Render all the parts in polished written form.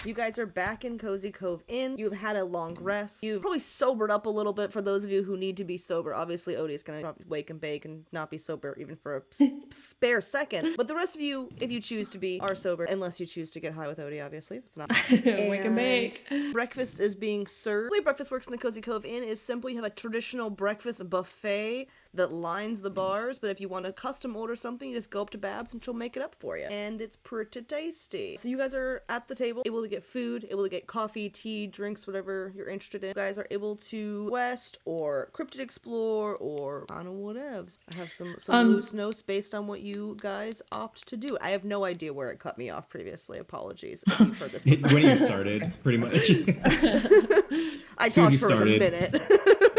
You guys are back in Cozy Cove Inn. You've had a long rest. You've probably sobered up a little bit for those of you who need to be sober. Obviously, Odie's gonna probably wake and bake and not be sober even for a spare second. But the rest of you, if you choose to be, are sober, unless you choose to get high with Odie, obviously. That's not. Wake and bake. Breakfast is being served. The way breakfast works in the Cozy Cove Inn is simple. You have a traditional breakfast buffet that lines the bars, but if you want to custom order something, you just go up to Babs and she'll make it up for you. And it's pretty tasty. So you guys are at the table, able to get food, able to get coffee, tea, drinks, whatever you're interested in. You guys are able to quest or cryptid explore or I don't know whatevs. I have some loose notes based on what you guys opt to do. I have no idea where it cut me off previously. Apologies if you've heard this before. When you started, pretty much. I talked for like a minute.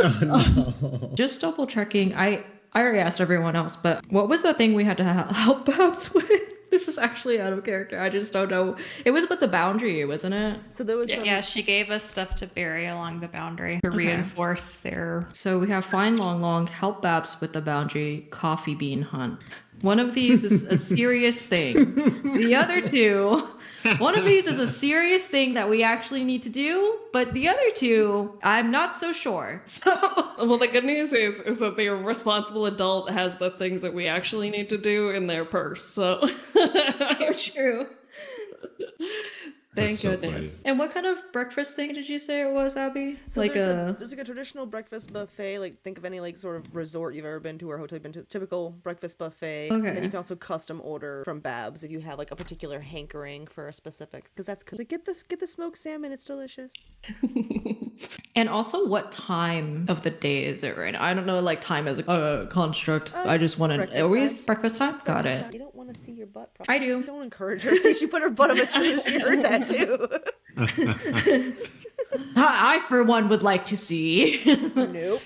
Oh, no. Just double checking. I already asked everyone else, but what was the thing we had to help Babs with? This is actually out of character. I just don't know. It was with the boundary, wasn't it? So there was Yeah, she gave us stuff to bury along the boundary to reinforce their... So we have Find Long Long, help Babs with the boundary, coffee bean hunt. One of these is a serious thing. The other two, one of these is a serious thing that we actually need to do, but the other two, I'm not so sure. So, well, the good news is that the responsible adult has the things that we actually need to do in their purse. So true. Thank So goodness. funny. And what kind of breakfast thing did you say it was, Abby? So Like there's like a traditional breakfast buffet. Like think of any like sort of resort you've ever been to or hotel you've been to. Typical breakfast buffet. Okay. And then you can also custom order from Babs if you have like a particular hankering for a specific. Because that's good. Like, get the smoked salmon. It's delicious. And also, what time of the day is it right now? I don't know, like time as a construct. I just want to always breakfast time. Got it. You don't want to see your butt. I do. Don't encourage her. See, she put her butt up as soon as she heard that too. I for one would like to see. Nope.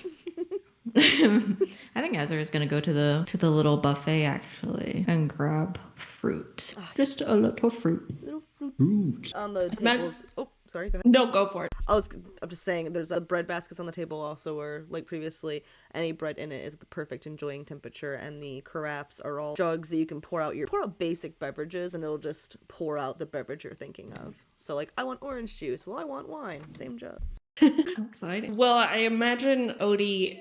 I think Ezra is gonna go to the little buffet actually and grab fruit. Just a little fruit. Little fruit Fruit. on the tables. Oh, sorry. Go ahead. no, go for it. I'm just saying, there's a bread baskets on the table also, where like previously, any bread in it is at the perfect enjoying temperature, and the carafes are all jugs that you can pour out basic beverages, and it'll just pour out the beverage you're thinking of. So like, I want orange juice. Well, I want wine. Same jug. Exciting. Well, I imagine Odie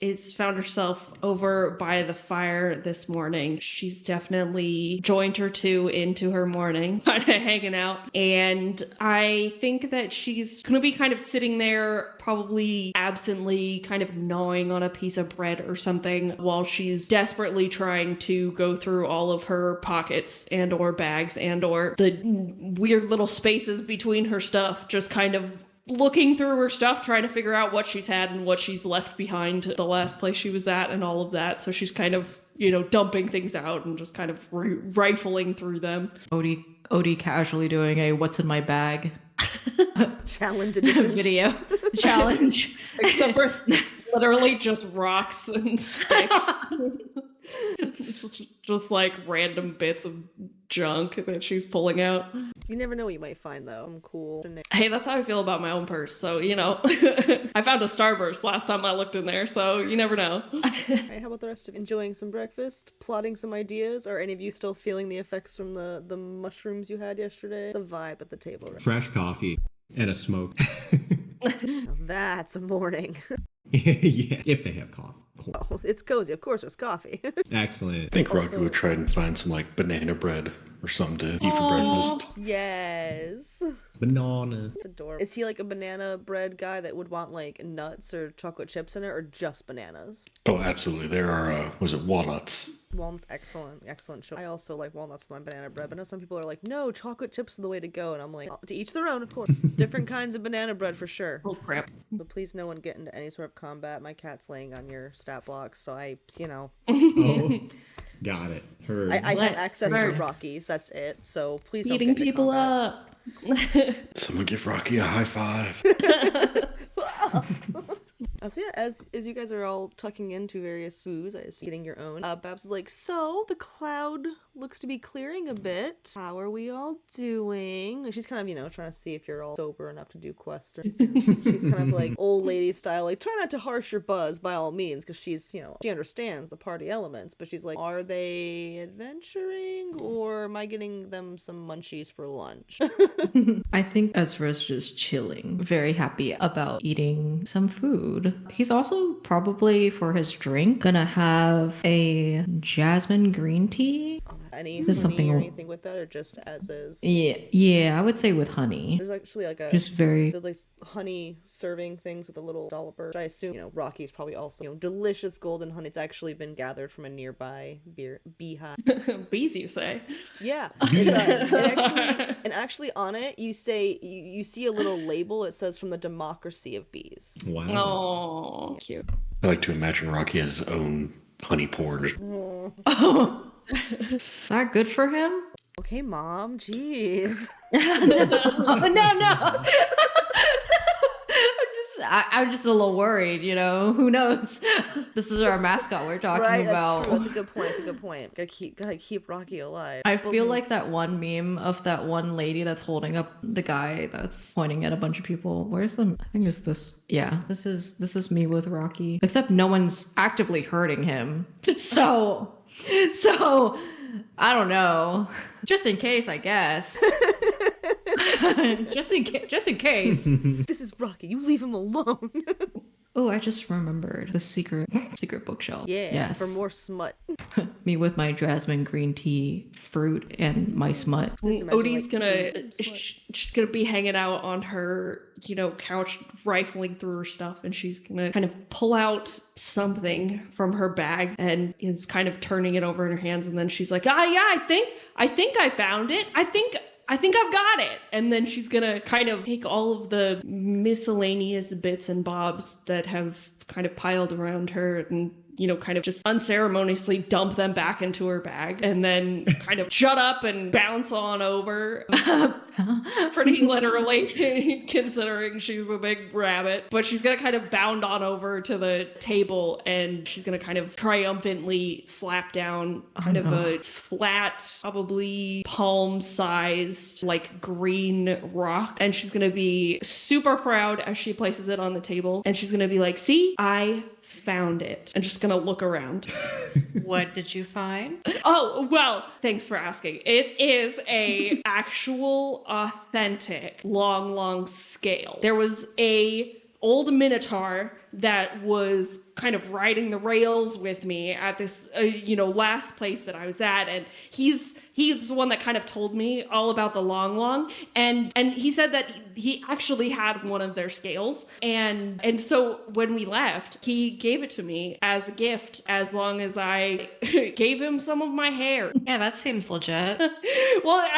it's found herself over by the fire this morning. She's definitely joined her two into her morning, kind of hanging out. And I think that she's going to be kind of sitting there, probably absently, kind of gnawing on a piece of bread or something, while she's desperately trying to go through all of her pockets and or bags and or the weird little spaces between her stuff, just kind of looking through her stuff, trying to figure out what she's had and what she's left behind the last place she was at and all of that. So she's kind of, dumping things out and just kind of rifling through them. Odie casually doing a "What's in my bag" Challenge edition. video challenge. Except for literally just rocks and sticks. just like random bits of junk that she's pulling out. You never know what you might find, though. I'm cool. Hey, that's how I feel about my own purse. So, I found a Starburst last time I looked in there, so you never know. Alright, how about the rest of enjoying some breakfast, plotting some ideas? Are any of you still feeling the effects from the mushrooms you had yesterday? The vibe at the table, right? Fresh coffee and a smoke. Now that's a morning. Yeah, if they have coffee. Cool. Oh, it's cozy. Of course, there's coffee. Excellent. I think Rocky would try and find some like banana bread or something to eat for breakfast. Yes. Banana. That's adorable. Is he like a banana bread guy that would want like nuts or chocolate chips in it, or just bananas? Oh, absolutely. There are, was it walnuts? Walnuts, excellent choice. I also like walnuts in my banana bread, but I know some people are like, no, chocolate chips are the way to go, and I'm like, to each their own, of course. Different kinds of banana bread for sure. Oh, crap. So please no one get into any sort of combat. My cat's laying on your stat blocks, so Oh, got it. Heard. I have Let's access to start. Rockies, that's it, so please Beating don't get into people combat. up. Someone give Rocky a high five. So yeah, as you guys are all tucking into various foods, I assume getting your own, Babs is like, so the cloud looks to be clearing a bit. How are we all doing? And she's kind of, trying to see if you're all sober enough to do quests. Or she's kind of like old lady style, like, try not to harsh your buzz by all means, because she's, she understands the party elements, but she's like, are they adventuring, or am I getting them some munchies for lunch? I think Ezra's just chilling, very happy about eating some food. He's also probably, for his drink, gonna have a jasmine green tea. Any There's honey something- or anything with that, or just as is? Yeah, I would say with honey. There's actually like a Just very... the like honey serving things with a little dolloper. Which I assume Rocky's probably also delicious golden honey. It's actually been gathered from a nearby beehive. Bees, you say? Yeah, and actually on it you see a little label. It says from the democracy of bees. Wow. Oh, cute. I like to imagine Rocky has his own honey pour. Just... Oh. Is that good for him? Okay, Mom. Jeez. No. I'm just a little worried, Who knows? This is our mascot we're talking Right, about. that's true. That's a good point. Gotta keep Rocky alive. I feel like that one meme of that one lady that's holding up the guy that's pointing at a bunch of people. Where's the? I think it's this. Yeah, this is me with Rocky. Except no one's actively hurting him. So I don't know. Just in case, I guess. just in case. This is Rocky. You leave him alone. Oh, I just remembered the secret bookshelf. Yeah, yes. for more smut. Me with my jasmine green tea, fruit, and my smut. Just imagine, Odie's like, gonna smut. she's gonna be hanging out on her couch, rifling through her stuff, and she's gonna kind of pull out something from her bag and is kind of turning it over in her hands, and then she's like, I think I found it. I think I've got it. And then she's gonna kind of take all of the miscellaneous bits and bobs that have kind of piled around her and kind of just unceremoniously dump them back into her bag, and then kind of shut up and bounce on over. Pretty literally, considering she's a big rabbit. But she's gonna kind of bound on over to the table, and she's gonna kind of triumphantly slap down kind of a flat, probably palm-sized, like green rock. And she's gonna be super proud as she places it on the table. And she's gonna be like, see, I found it. I'm just gonna look around. What did you find? Oh, well, thanks for asking. It is a actual authentic long scale. There was a old minotaur that was kind of riding the rails with me at this last place that I was at, and he's the one that kind of told me all about the long, and he said that he actually had one of their scales, and so when we left, he gave it to me as a gift, as long as I gave him some of my hair. Yeah, that seems legit. Well,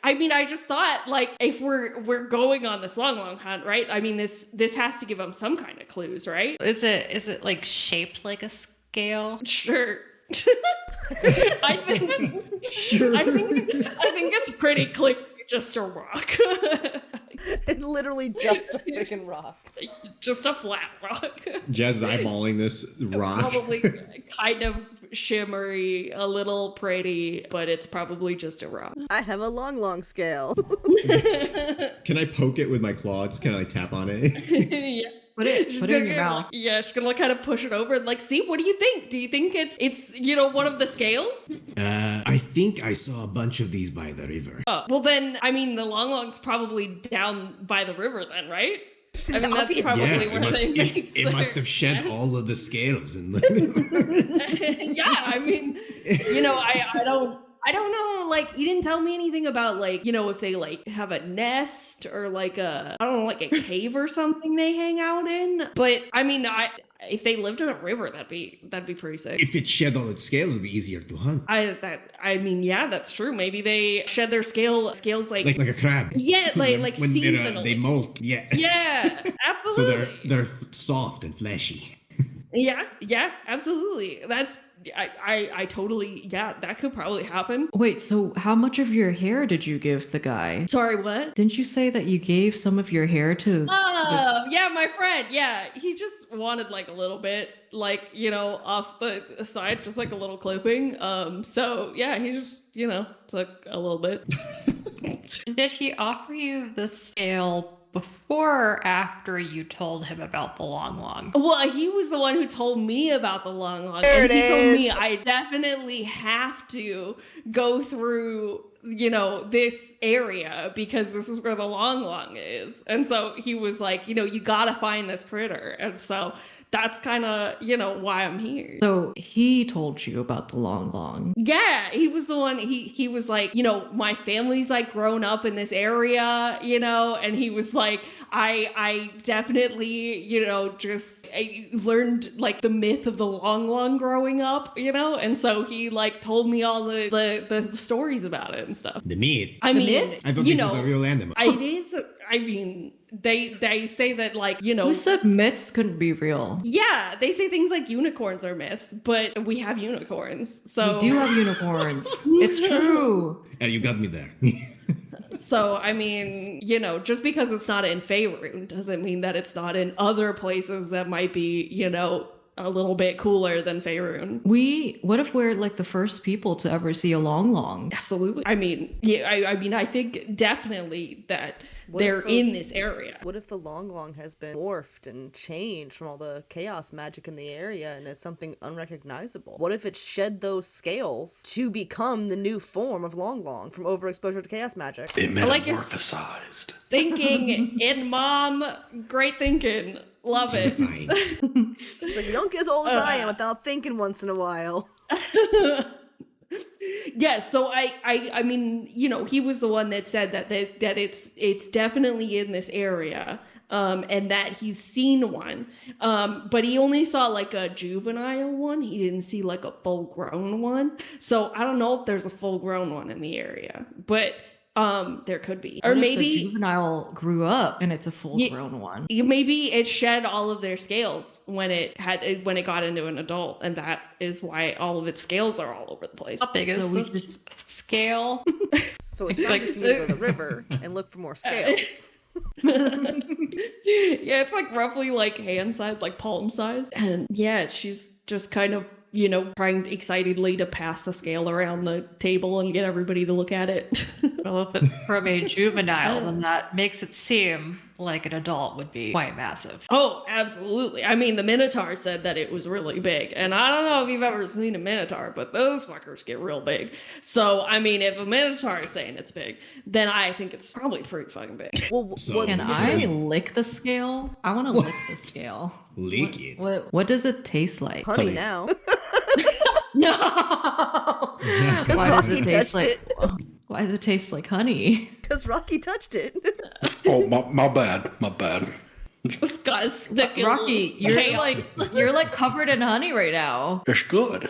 I mean, I just thought, like, if we're going on this long hunt, right? I mean, this has to give him some kind of clues, right? Is it like shaped like a scale? Sure. I think it's pretty clearly just a rock. It's literally just a freaking rock. Just a flat rock. Jazz is eyeballing this rock. Probably kind of shimmery, a little pretty, but it's probably just a rock. I have a long scale. Can I poke it with my claw? Just kind of like tap on it. Yeah. Put it in your mouth. Yeah, she's gonna like kind of push it over and like, see, what do you think? Do you think it's one of the scales? I think I saw a bunch of these by the river. Oh, well then, I mean, the long's probably down by the river then, right? I mean, that's probably where they make it must have shed all of the scales in the Yeah, I mean, I don't know, like, you didn't tell me anything about, like, if they, like, have a nest or, like, like a cave or something they hang out in. But, I mean, if they lived in a river, that'd be pretty sick. If it shed all its scales, it'd be easier to hunt. I mean, yeah, that's true. Maybe they shed their scales like a crab. Yeah, like when seasonally. they molt. Yeah. Yeah, absolutely. So they're soft and fleshy. Yeah, absolutely. I totally, yeah, that could probably happen. Wait, so how much of your hair did you give the guy? Sorry, what? Didn't you say that you gave some of your hair to Yeah, my friend. Yeah, he just wanted like a little bit, like, off the side, just like a little clipping. So yeah, he just, took a little bit. Did he offer you the scale before or after you told him about the long long? Well, he was the one who told me about the long long. There And it he told me is. I definitely have to go through, this area because this is where the long long is. And so he was like, you gotta find this critter. And so that's kind of, why I'm here. So he told you about the long long. Yeah, he was the one. He was like, my family's like grown up in this area, and he was like, I definitely, I learned like the myth of the long long growing up, and so he like told me all the stories about it and stuff. The myth. I mean, I thought this was a real animal. it is. I mean, they say that like, Who said myths couldn't be real? yeah, they say things like unicorns are myths, but we have unicorns. So We do have unicorns. It's true. And you got me there. So, I mean, just because it's not in Faerun doesn't mean that it's not in other places that might be, a little bit cooler than Faerun. What if we're like the first people to ever see a long long? Absolutely. I mean, yeah, I think definitely that What they're if the- in this area. What if the long long has been morphed and changed from all the chaos magic in the area and is something unrecognizable? What if it shed those scales to become the new form of long long from overexposure to chaos magic? It like it. metamorphosized. Thinking in mom, great thinking. Love it. Terrifying. It's like, you don't get as old as I am without thinking once in a while. Yeah, so I mean, he was the one that said that it's definitely in this area, and that he's seen one, but he only saw like a juvenile one. He didn't see like a full grown one. So I don't know if there's a full grown one in the area, but there could be, or What if maybe the juvenile grew up and it's a full-grown one. maybe it shed all of their scales when it got into an adult, and that is why all of its scales are all over the place. How big is So we this scale? So it sounds like you need to go to the river and look for more scales. Yeah, it's like roughly like hand size, like palm size. And yeah, she's just kind of, trying excitedly to pass the scale around the table and get everybody to look at it. Well, if it's from a juvenile, then that makes it seem like an adult would be quite massive. Oh, absolutely. I mean, the Minotaur said that it was really big. And I don't know if you've ever seen a Minotaur, but those fuckers get real big. So, I mean, if a Minotaur is saying it's big, then I think it's probably pretty fucking big. Well, So- Can I lick the scale? I want to lick the scale. Lick it. What does it taste like? honey Honey. now. No. Because Why does Rocky it taste touched like? it. Why does it taste like honey? Because Rocky touched it. Oh, my bad. My bad. This guy's sticking Rocky, you're like covered in honey right now. It's good.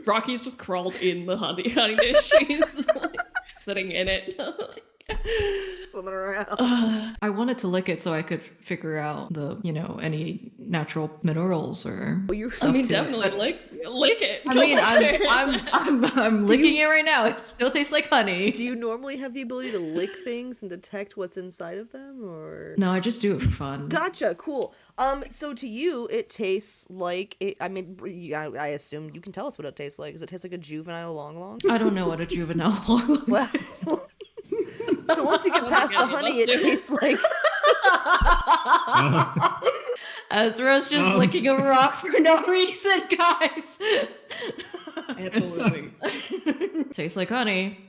Rocky's just crawled in the honey dish. She's like, sitting in it. Swimming around. I wanted to lick it so I could figure out any natural minerals or. Well, you're I mean, to it. definitely lick it. I Go mean, for it. I'm licking it right now. It still tastes like honey. Do you normally have the ability to lick things and detect what's inside of them, or? No, I just do it for fun. Gotcha. Cool. So to you, it tastes like it. I mean, I assume you can tell us what it tastes like. Does it taste like a juvenile long long? I don't know what a juvenile. Well. So once you get past the honey, it tastes like. Ezra's just licking a rock for no reason, guys. Absolutely. Tastes like honey.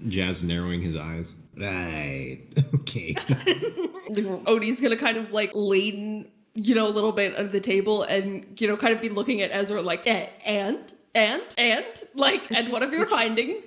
Jazz narrowing his eyes. Right. Okay. Odie's gonna kind of like lean, a little bit under the table and, kind of be looking at Ezra like, and like, and what are your findings?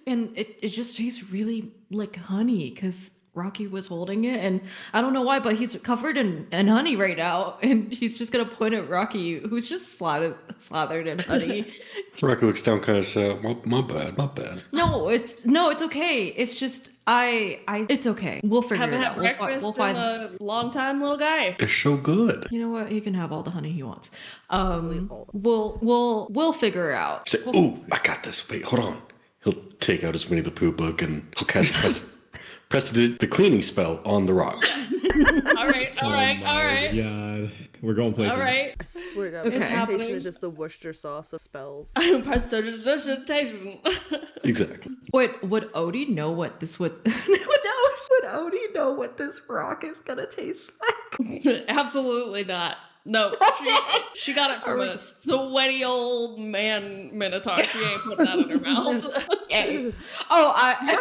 And it just tastes really like honey because Rocky was holding it, and I don't know why, but he's covered in honey right now, and he's just gonna point at Rocky, who's just slathered in honey. Rocky looks down, kind of sad. My bad. No, it's okay. It's just it's okay. We'll figure Haven't it had out. breakfast We'll find. in a long time, little guy. It's so good. You know what? He can have all the honey he wants. We'll figure it out. Say, ooh, I got this. Wait, hold on. He'll take out his Winnie the Pooh book and he'll cast the cleaning spell on the rock. All right. God, we're going places. All right. I swear to God, Okay. presentation is just the Worcester sauce of spells. Presentation. Exactly. Would Odie know what this would? Would Odie know what this rock is gonna taste like? Absolutely not. No, she got it from a sweaty old man minotaur. She ain't putting that in her mouth. Okay.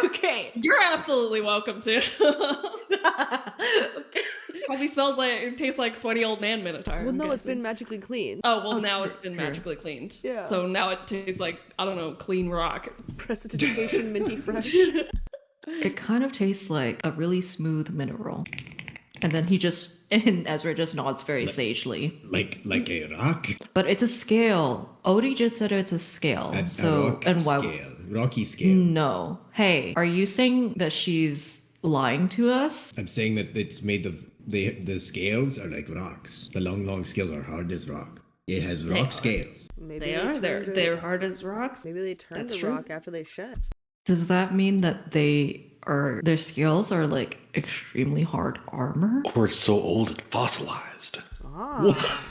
Okay. You're absolutely welcome to. Okay. Probably tastes like sweaty old man minotaur. Well, no, I'm it's been guessing. magically cleaned. Oh, well, now sure, it's been sure. magically cleaned. Yeah. So now it tastes like, I don't know, clean rock. Prestidigitation, minty fresh. It kind of tastes like a really smooth mineral. And then and Ezra just nods very sagely. Like a rock? But it's a scale. Odie just said it's a scale. A rock and why? scale. Rocky scale. No. Hey, are you saying that she's lying to us? I'm saying that it's made of the scales are like rocks. The long scales are hard as rock. It has rock scales. Maybe They are. turned to- They're hard as rocks. Maybe they turned That's to true. rock after they shed. Does that mean that their scales are like extremely hard armor? Or it's so old and fossilized. Ah,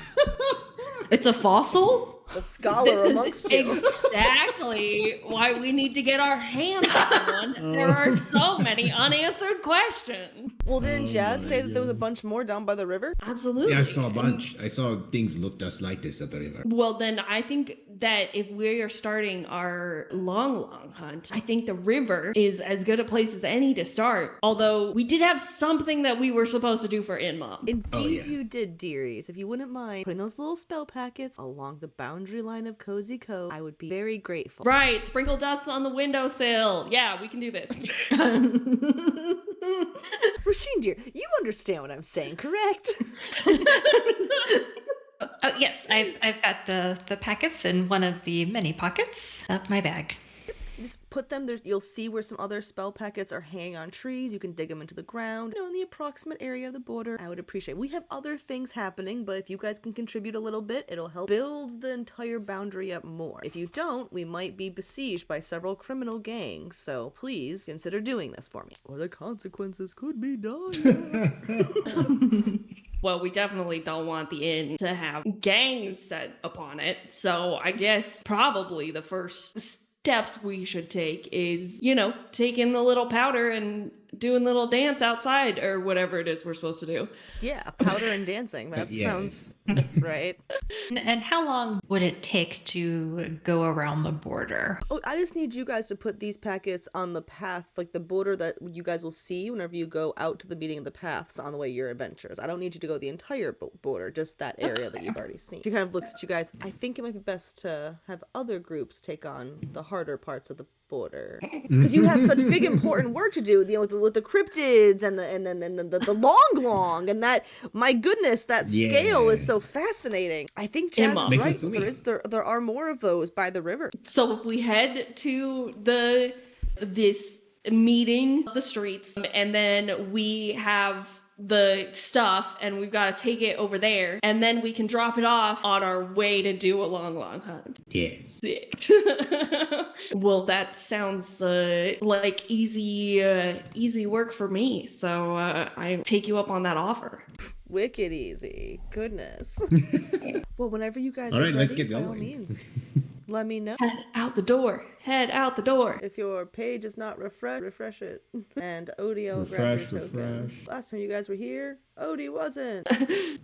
It's a fossil? the scholar amongst you. Exactly why we need to get our hands on one. There are so many unanswered questions. Well, didn't Jazz my say that there was a God. bunch more down by the river? Absolutely. Yeah, I saw a bunch. I saw things look just like this at the river. Well, then I think that if we are starting our long hunt, I think the river is as good a place as any to start. Although we did have something that we were supposed to do for Inmom. Indeed, Oh, yeah. you did, dearies. If you wouldn't mind putting those little spell packets along the boundary line of Cozy Cove, I would be very grateful. Right, sprinkle dust on the windowsill. Yeah, we can do this. Rasheen, dear, you understand what I'm saying, correct? Oh yes, I've got the packets in one of the many pockets of my bag. Just put them there. You'll see where some other spell packets are hanging on trees. You can dig them into the ground, in the approximate area of the border. I would appreciate it. We have other things happening, but if you guys can contribute a little bit, it'll help build the entire boundary up more. If you don't, we might be besieged by several criminal gangs, so please consider doing this for me. Or the consequences could be dire. Well, we definitely don't want the inn to have gangs set upon it. So I guess probably the first steps we should take is, taking the little powder and doing a little dance outside or whatever it is we're supposed to do. Yeah, powder and dancing. That Yes. sounds right. And how long would it take to go around the border? Oh, I just need you guys to put these packets on the path, like the border that you guys will see whenever you go out to the meeting of the paths on the way your adventures. I don't need you to go the entire border, just that area that you've already seen. She kind of looks at you guys. I think it might be best to have other groups take on the harder parts of the border because you have such big important work to do, with the cryptids and the long and that, my goodness, that scale is so fascinating. I think Jazz Emma. is Makes right. sense to me. There are more of those by the river. So if we head to this meeting of the streets, and then we have the stuff and we've got to take it over there, and then we can drop it off on our way to do a long hunt. Yes. Sick. Well, that sounds like easy work for me. So I take you up on that offer. Wicked easy. Goodness. Well, whenever you guys All are right, let's ready, get by all going. means, let me know. Head out the door. Head out the door. If your page is not refresh it. And Odie will grab your token. Last time you guys were here, Odie wasn't.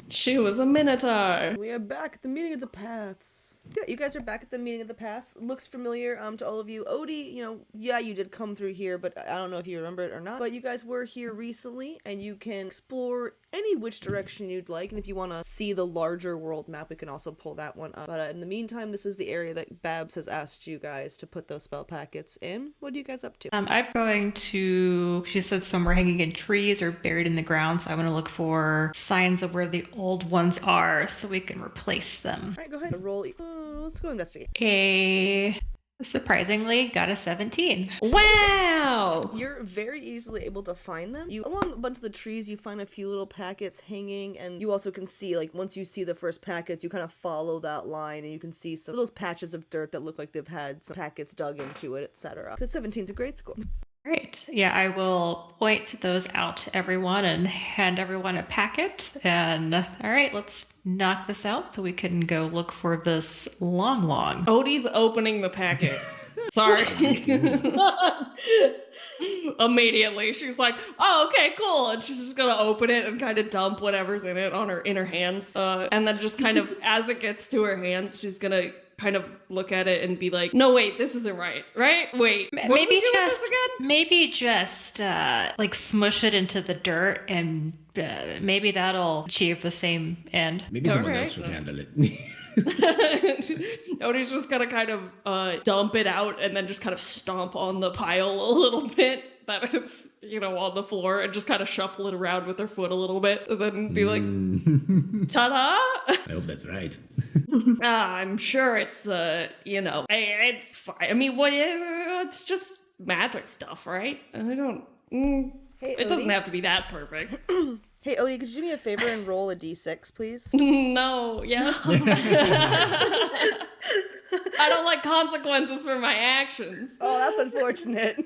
She was a minotaur. We are back at the meeting of the paths. Yeah, you guys are back at the meeting of the paths. Looks familiar to all of you. Odie, you did come through here, but I don't know if you remember it or not. But you guys were here recently, and you can explore any which direction you'd like. And if you want to see the larger world map, we can also pull that one up. But in the meantime, this is the area that Babs has asked you guys to put those spell packets in. What are you guys up to? I'm going to, she said somewhere hanging in trees or buried in the ground, so I'm going to look for signs of where the old ones are so we can replace them. All right, go ahead. Roll. Let's go investigate. Surprisingly, got a 17. Wow! You're very easily able to find them. Along a bunch of the trees, you find a few little packets hanging, and you also can see, like, once you see the first packets, you kind of follow that line, and you can see some little patches of dirt that look like they've had some packets dug into it, etc. Because 17's a great score. Great. Yeah, I will point those out to everyone and hand everyone a packet. And all right, let's knock this out so we can go look for this long. Odie's opening the packet. Sorry. Immediately, she's like, "Oh, okay, cool," and she's just gonna open it and kind of dump whatever's in it on her hands, and then just kind of as it gets to her hands, she's gonna kind of look at it and be like, "No, wait, this isn't right. Wait, what Maybe are we doing just this again?" maybe just like smush it into the dirt, and maybe that'll achieve the same end. Maybe someone Okay. else should handle it. Odie's just gonna kind of dump it out and then just kind of stomp on the pile a little bit that is, on the floor, and just kind of shuffle it around with her foot a little bit, and then be like, "Ta-da!" I hope that's right. I'm sure it's, it's fine. I mean, it's just magic stuff, right? I don't. Hey, It doesn't Odie? have to be that perfect. Hey, Odie, could you do me a favor and roll a d6, please? No, yes. I don't like consequences for my actions. Oh, that's unfortunate.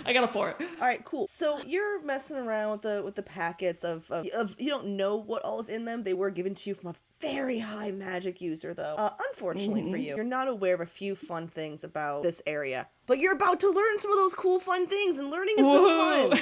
I got a 4. All right, cool. So you're messing around with the packets of you don't know what all is in them. They were given to you from a very high magic user, though. Unfortunately for you, you're not aware of a few fun things about this area. But you're about to learn some of those cool, fun things, and learning is so fun.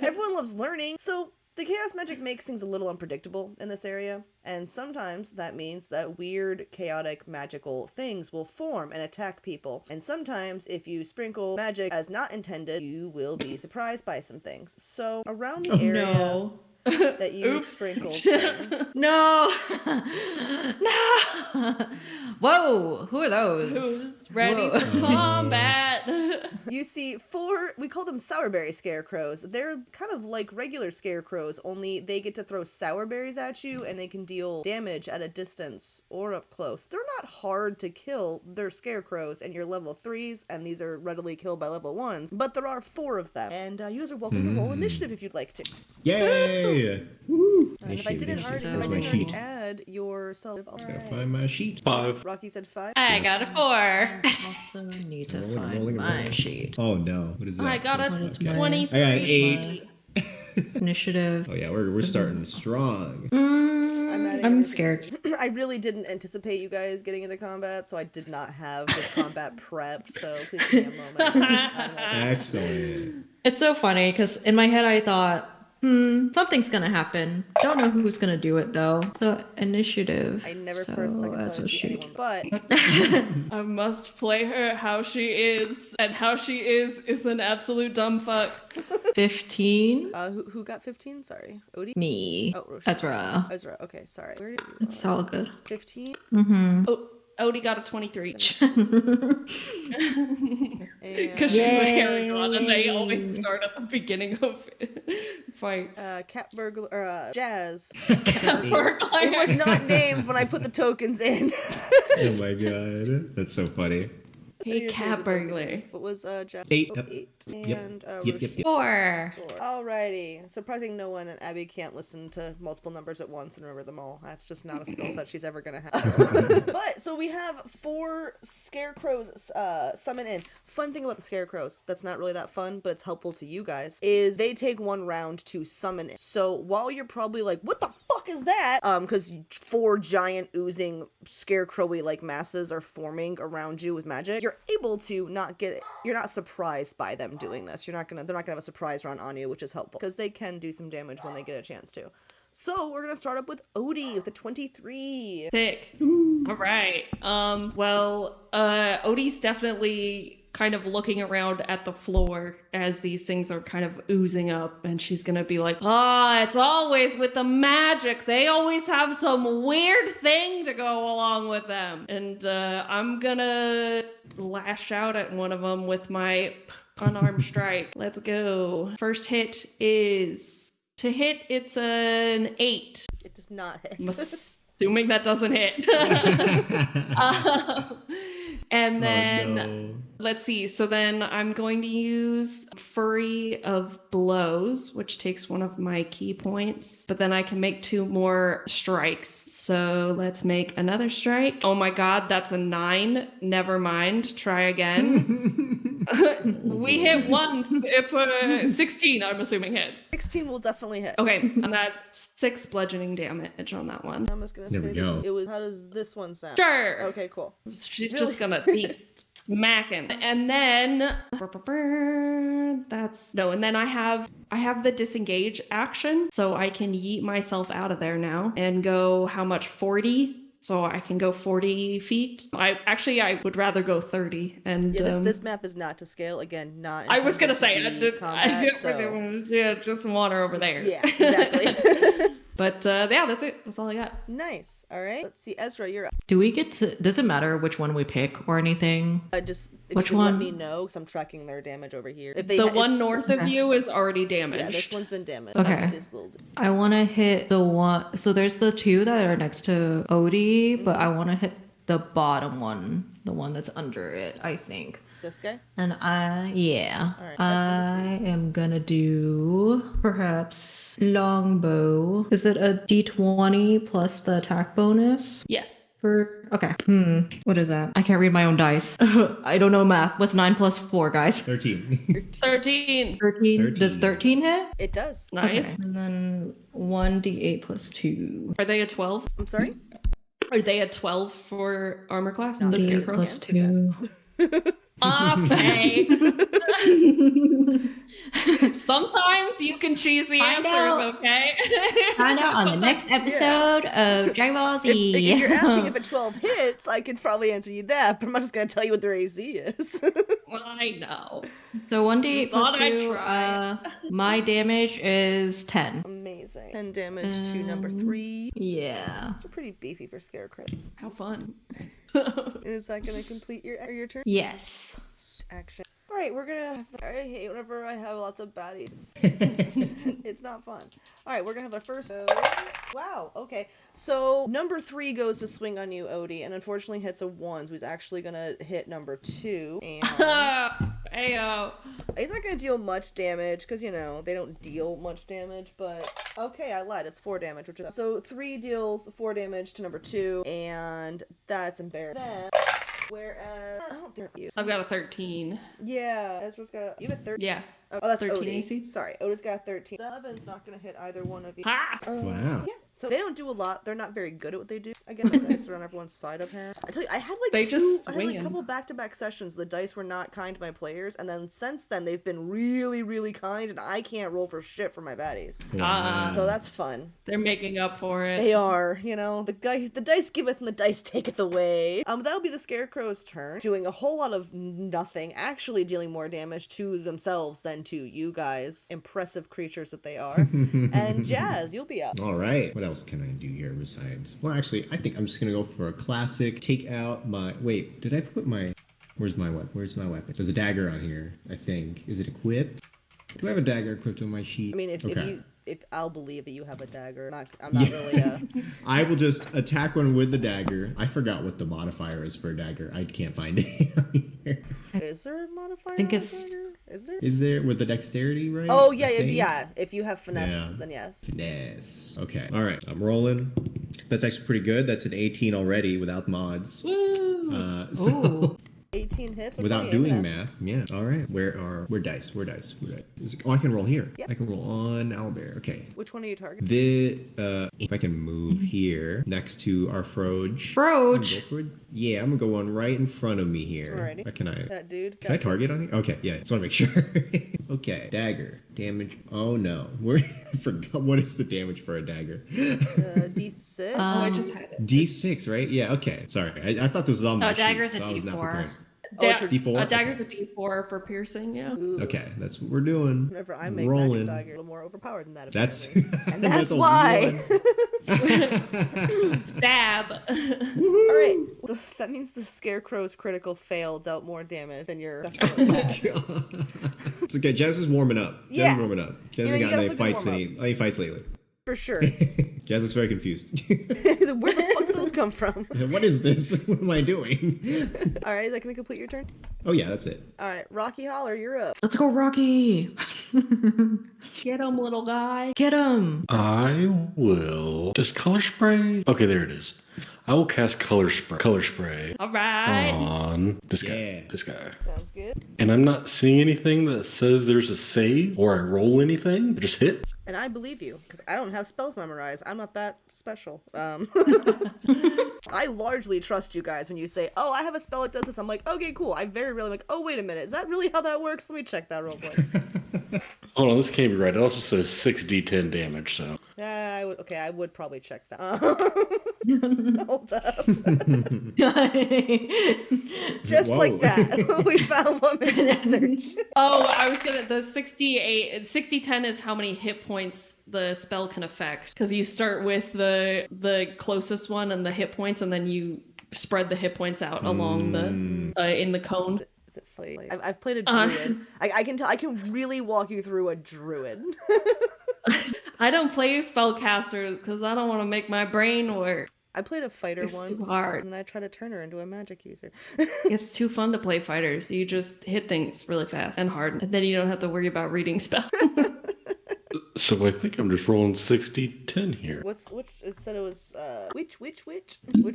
Everyone loves learning. So the chaos magic makes things a little unpredictable in this area, and sometimes that means that weird, chaotic, magical things will form and attack people. And sometimes, if you sprinkle magic as not intended, you will be surprised by some things. So around the area No. that you Oops. sprinkled things, No. No. Whoa. Who are those? Who's ready Whoa. for combat? you see 4, we call them sourberry scarecrows. They're kind of like regular scarecrows, only they get to throw sour berries at you, and they can deal damage at a distance or up close. They're not hard to kill. They're scarecrows, and you're level 3s, and these are readily killed by level 1s, but there are 4 of them. And you guys are welcome to roll initiative if you'd like to. Yay! Woo! And if I didn't already, Where's my sheet? add yourself, Gotta find my sheet. 5. Rocky said 5. I got a 4. Also need to Rolling, find rolling, my rolling. sheet. Oh no! What is that? I got a What is Okay. my- 23. I got an 8. Initiative. Oh yeah, we're starting strong. I'm I'm scared. I really didn't anticipate you guys getting into combat, so I did not have this combat prepped, so please give me a moment. Excellent. It's so funny because in my head I thought, something's gonna happen. Don't know who's gonna do it though. So initiative. I never so for a second as thought was it'd be she. anyone, but I must play her how she is, and how she is an absolute dumb fuck. 15. who got 15? Sorry, Odie? Me. Oh, Rochelle. Ezra. Ezra, okay, sorry. Where did you It's all good. 15? Oh, Odie got a 23. And Because she's a Haragon, and they always start at the beginning of fights. cat burglar, Jazz. Burglar. It was not named when I put the tokens in. Oh my god, that's so funny. Hey, cat burglar. What was Jazz? 8. Oh, Yep. 8. Yep. And Yep. Yep. Yep. 4. Alrighty. Surprising no one and Abby can't listen to multiple numbers at once and remember them all. That's just not a skill set she's ever gonna have. But, so we have 4 scarecrows summon in. Fun thing about the scarecrows, that's not really that fun, but it's helpful to you guys, is they take 1 round to summon in. So while you're probably like, what the fuck is that? Because 4 giant oozing scarecrowy like masses are forming around you with magic, you're able to you're not surprised by them doing this. They're not gonna have a surprise run on you, which is helpful because they can do some damage when they get a chance to. So we're gonna start up with Odie with a 23. Sick. All right. Odie's definitely kind of looking around at the floor as these things are kind of oozing up, and she's gonna be like, it's always with the magic. They always have some weird thing to go along with them. And I'm gonna lash out at one of them with my unarmed strike. Let's go. First hit is to hit. It's an 8. It does not hit. I'm assuming that doesn't hit. And then let's see. So then I'm going to use Flurry of Blows, which takes one of my key points, but then I can make 2 more strikes. So let's make another strike. Oh my god, that's a 9. Never mind. Try again. We hit once. It's a 16, I'm assuming hits. 16 will definitely hit. Okay, and that's 6 bludgeoning damage on that one. I'm just gonna There say we go. that it was. How does this one sound? Sure. Okay, cool. She's just gonna be smacking. And then and then I have the disengage action, so I can yeet myself out of there now and go how much? 40. So I can go 40 feet. I would rather go 30. And Yeah, this map is not to scale. Again, not. I was gonna say combat, yeah, just some water over there. Yeah, exactly. But yeah, that's it. That's all I got. Nice. All right. Let's see, Ezra, you're up. Do we get to? Does it matter which one we pick or anything? Just if Which you can let one? me know, because I'm tracking their damage over here. If The one north of you is already damaged. Yeah, this one's been damaged. Okay. That's this little. I want to hit the one. So there's the 2 that are next to Odie, but I want to hit the bottom one, the one that's under it, I think. This guy. And All right, I am gonna do perhaps longbow. Is it a D20 plus the attack bonus? Yes. Okay. What is that? I can't read my own dice. I don't know math. What's 9 plus 4, guys? 13. 13. 13. Does 13 hit? It does. Nice. Okay. And then 1d8 plus 2. Are they a 12? I'm sorry. Are they a 12 for armor class? The 8 scarecrows? plus 2. Okay. Sometimes you can choose the Find answers, out. okay? Find out on the next episode of Dragon Ball Z. If you're asking if a 12 hits, I could probably answer you that, but I'm not just going to tell you what their AC is. Well, I know. So 1d8 plus Thought I'd 2, try. my damage is 10. Amazing. 10 damage to number 3. Yeah. It's pretty beefy for Scarecrow. How fun. Is that going to complete your turn? Yes. Action. Alright, we're gonna. I hate whenever I have lots of baddies. It's not fun. Alright, we're gonna have our first. Wow, okay. So, number 3 goes to swing on you, Odie, and unfortunately hits a 1, so he's actually gonna hit number 2. And Ayo. he's not gonna deal much damage, because, you know, they don't deal much damage, but. Okay, I lied. It's 4 damage, which is. So, 3 deals 4 damage to number 2, and that's embarrassing. Then. Whereas, I've got a 13. Yeah, Ezra's got. You have a 13. Yeah. Oh, that's 13 Odie. AC? Sorry, Odie's got a 13. 7's not gonna hit either one of you. Ha! Wow. Yeah. So they don't do a lot. They're not very good at what they do. I get the dice are on everyone's side apparently. I tell you, I had like They just I had like swing a 'em. couple back-to-back sessions. The dice were not kind to my players, and then since then they've been really, really kind, and I can't roll for shit for my baddies. So that's fun. They're making up for it. They are, you know, the dice giveth and the dice taketh away. That'll be the Scarecrow's turn, doing a whole lot of nothing, actually dealing more damage to themselves than to you guys, impressive creatures that they are. And Jazz, you'll be up. All right. What else can I do here besides? Well, actually, I think I'm just gonna go for a classic. Take out my. Wait, did I put my? Where's my weapon? Where's my weapon? There's a dagger on here. I think. Is it equipped? Do I have a dagger equipped on my sheet? I mean, Okay. if I'll believe that you have a dagger. I'm not really a. I will just attack one with the dagger. I forgot what the modifier is for a dagger. I can't find it. Is there a modifier? I think on a it's- dagger? Is there? Is there with the dexterity, right? Oh yeah, I yeah, think? yeah. If you have finesse, Yeah. then yes. Finesse. Okay. All right. I'm rolling. That's actually pretty good. That's an 18 already without mods. So Ooh. 18 hits. Which without one are you doing aiming at? math. Yeah. All right. Where dice? Where dice? Is it, oh, I can roll here. Yeah. I can roll on Owlbear. Okay. Which one are you targeting? If I can move here next to our Froge. Froge. Yeah, I'm gonna go one right in front of me here. Alrighty. Can I? That dude. Can I target on here? Okay, yeah. Just want to make sure. Okay, dagger damage. Oh no, I forgot what is the damage for a dagger. D6. I just had it. D6, right? Yeah. Okay. Sorry, I thought this was all my sheet, dagger's a so I was not D4. prepared. D4? A dagger's a D4 for piercing, yeah. Ooh. Okay, that's what we're doing. Whenever I make Rolling. magic dagger, a little more overpowered than that. That's apparently. And that's a why. Stab. All right, so that means the Scarecrow's critical fail dealt more damage than your. It's okay. Jazz is warming up. Jazz Yeah. is warming up. Jazz You hasn't gotta gotten any fucking fights warm any fights lately. For sure. Jazz looks very confused. Where the fuck did those come from? What is this? What am I doing? All right, is that gonna complete your turn? Oh yeah, that's it. All right, Rocky Holler, you're up. Let's go, Rocky. Get him, little guy. Get him. I will. Does color spray? Okay, there it is. I will cast color spray All right. on this guy. Yeah. This guy. Sounds good. And I'm not seeing anything that says there's a save or I roll anything. I just hit. And I believe you, because I don't have spells memorized. I'm not that special. I largely trust you guys when you say, oh, I have a spell that does this. I'm like, okay, cool. I very rarely am like, oh, wait a minute. Is that really how that works? Let me check that real quick. Hold on, this can't be right. It also says 6d10 damage, so. Okay, I would probably check that. Hold up. Just Whoa. like that. We found what makes me search. Oh, I was gonna. The 60-10 is how many hit points the spell can affect. Because you start with the closest one and the hit points, and then you spread the hit points out along the in the cone. Is it fight? I've played a druid. I can tell. I can really walk you through a druid. I don't play spellcasters because I don't want to make my brain work. I played a fighter It's too once, hard. and I tried to turn her into a magic user. It's too fun to play fighters. You just hit things really fast and hard, and then you don't have to worry about reading spells. So I think I'm just rolling 6d10 here. Which it said it was which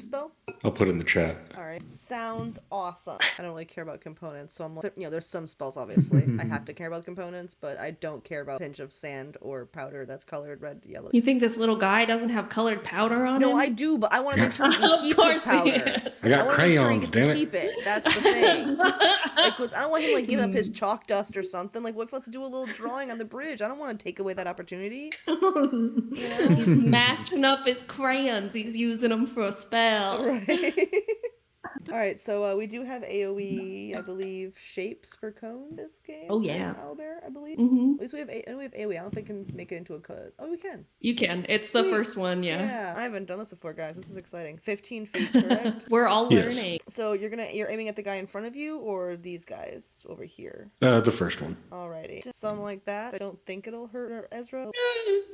spell? I'll put it in the chat. All right, sounds awesome. I don't really care about components, so I'm like, there's some spells obviously I have to care about components, but I don't care about a pinch of sand or powder that's colored red, yellow. You think this little guy doesn't have colored powder on him? No, I do, but I want to make sure he can Of keep his course he powder. is. I got wanna make sure he crayons, gets damn to it. keep it. That's the thing. Like, 'cause I don't want him like giving up his chalk dust or something. Like, what if he wants to do a little drawing on the bridge? I don't want to take away that opportunity. He's matching up his crayons. He's using them for a spell. Right. All right, so we do have AoE, I believe, shapes for cone this game. Oh, yeah. Owlbear, I believe. Mm-hmm. At least we have AoE. I don't think we can make it into a code. Oh, we can. You can. It's the Sweet. first one, yeah. Yeah, I haven't done this before, guys. This is exciting. 15 feet, correct? We're all Yes. learning. So you're aiming at the guy in front of you or these guys over here? The first one. Alrighty. Just something like that. I don't think it'll hurt Ezra.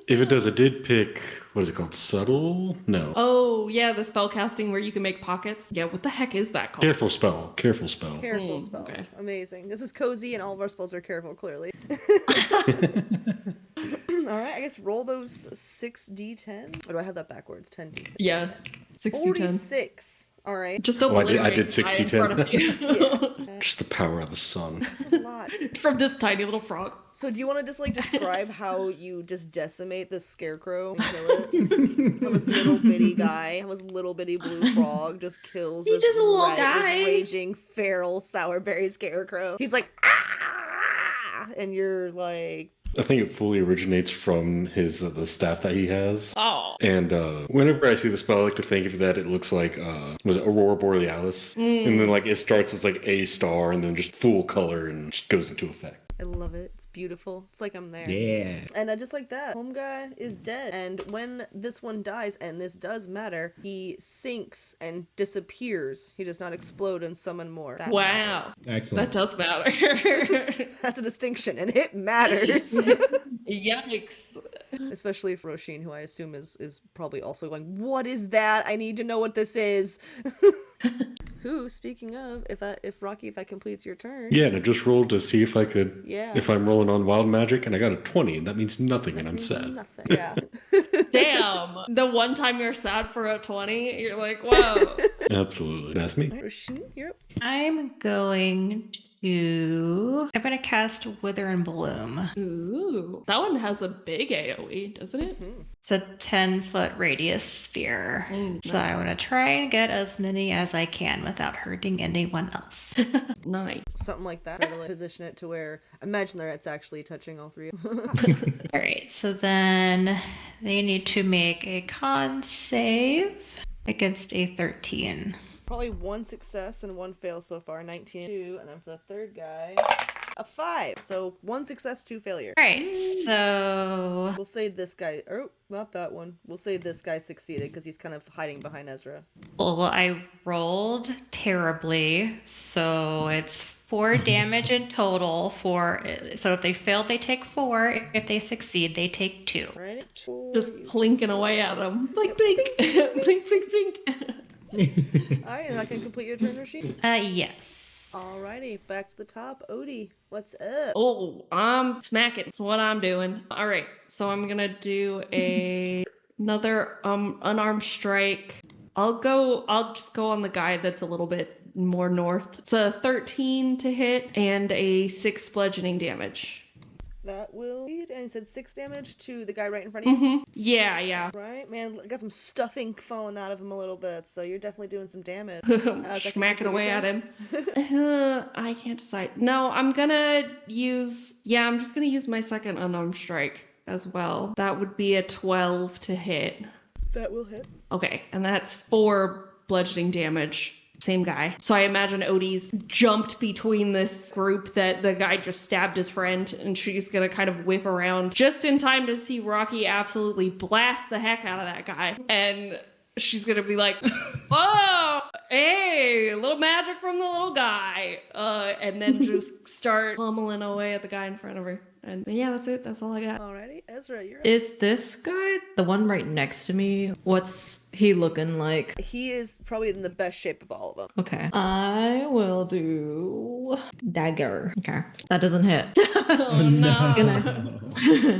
If it does, I did pick, what is it called? Subtle? No. Oh, yeah, the spell casting where you can make pockets. Yeah, what the heck is that called? Careful spell. Careful spell. Careful spell. Okay. Amazing. This is cozy and all of our spells are careful, clearly. Alright, I guess roll those 6d10. Or do I have that backwards? 10d6. Yeah, 60-10. 46. Alright. Just I did obliterate 60-10. in front of you. Just the power of the sun. That's a lot. From this tiny little frog. So do you want to just like describe how you just decimate this scarecrow and kill it? How this little bitty guy, how this little bitty blue frog just kills He's this, just a little this guy. raging feral sourberry scarecrow. He's like, ah! And you're like, I think it fully originates from his the staff that he has. Oh. And whenever I see the spell, I like to think of that it looks like was it Aurora Borealis, and then like it starts as like a star, and then just full color and just goes into effect. I love it. It's beautiful. It's like I'm there. Yeah. And just like that, home guy is dead. And when this one dies, and this does matter, he sinks and disappears. He does not explode and summon more. That Wow. matters. Excellent. That does matter. That's a distinction, and it matters. Yikes. Especially for Roshin, who I assume is probably also going, what is that? I need to know what this is. Who, speaking of, if Rocky, if that completes your turn. Yeah, and I just rolled to see if I could, Yeah. if I'm rolling on wild magic, and I got a 20, and that means nothing, and I'm sad. Nothing. Yeah. Damn. The one time you're sad for a 20, you're like, whoa. Absolutely. That's me. Roshin, you're up. I'm going to cast Wither and Bloom. Ooh. That one has a big AoE, doesn't it? It's a 10-foot radius sphere. So I want to try and get as many as I can without hurting anyone else. Nice. Something like that. Try to like, position it to where, imagine that it's actually touching all three. All right, so then they need to make a con save against a 13. Probably 1 success and 1 fail so far. 19 and 2, and then for the third guy, a 5. So 1 success, 2 failure. All right, so We'll say this guy. Oh, not that one. We'll say this guy succeeded because he's kind of hiding behind Ezra. well, I rolled terribly, so it's 4 damage in total. So if they fail, they take 4. If they succeed, they take 2. Right? Just plinking away at him. Blink, blink, blink, blink, blink. Alright, and I can complete your turn, Rashid. Yes. Alrighty, back to the top. Odie, what's up? Oh, I'm smacking. That's what I'm doing. All right, so I'm gonna do another unarmed strike. I'll just go on the guy that's a little bit more north. It's a 13 to hit and a 6 bludgeoning damage. That will lead, and he said 6 damage to the guy right in front of you. Yeah. Right, man, got some stuffing falling out of him a little bit, so you're definitely doing some damage. Smacking away at him. I can't decide. No, I'm just gonna use my second unarmed strike as well. That would be a 12 to hit. That will hit. Okay, and that's 4 bludgeoning damage. Same guy. So I imagine Odie's jumped between this group that the guy just stabbed his friend, and she's gonna kind of whip around just in time to see Rocky absolutely blast the heck out of that guy. And she's gonna be like, oh, hey, a little magic from the little guy. And then just start pummeling away at the guy in front of her. And yeah, that's it. That's all I got. Alrighty, Ezra, you're up. Is this guy the one right next to me? What's he looking like? He is probably in the best shape of all of them. Okay. I will do dagger. Okay. That doesn't hit. Oh no.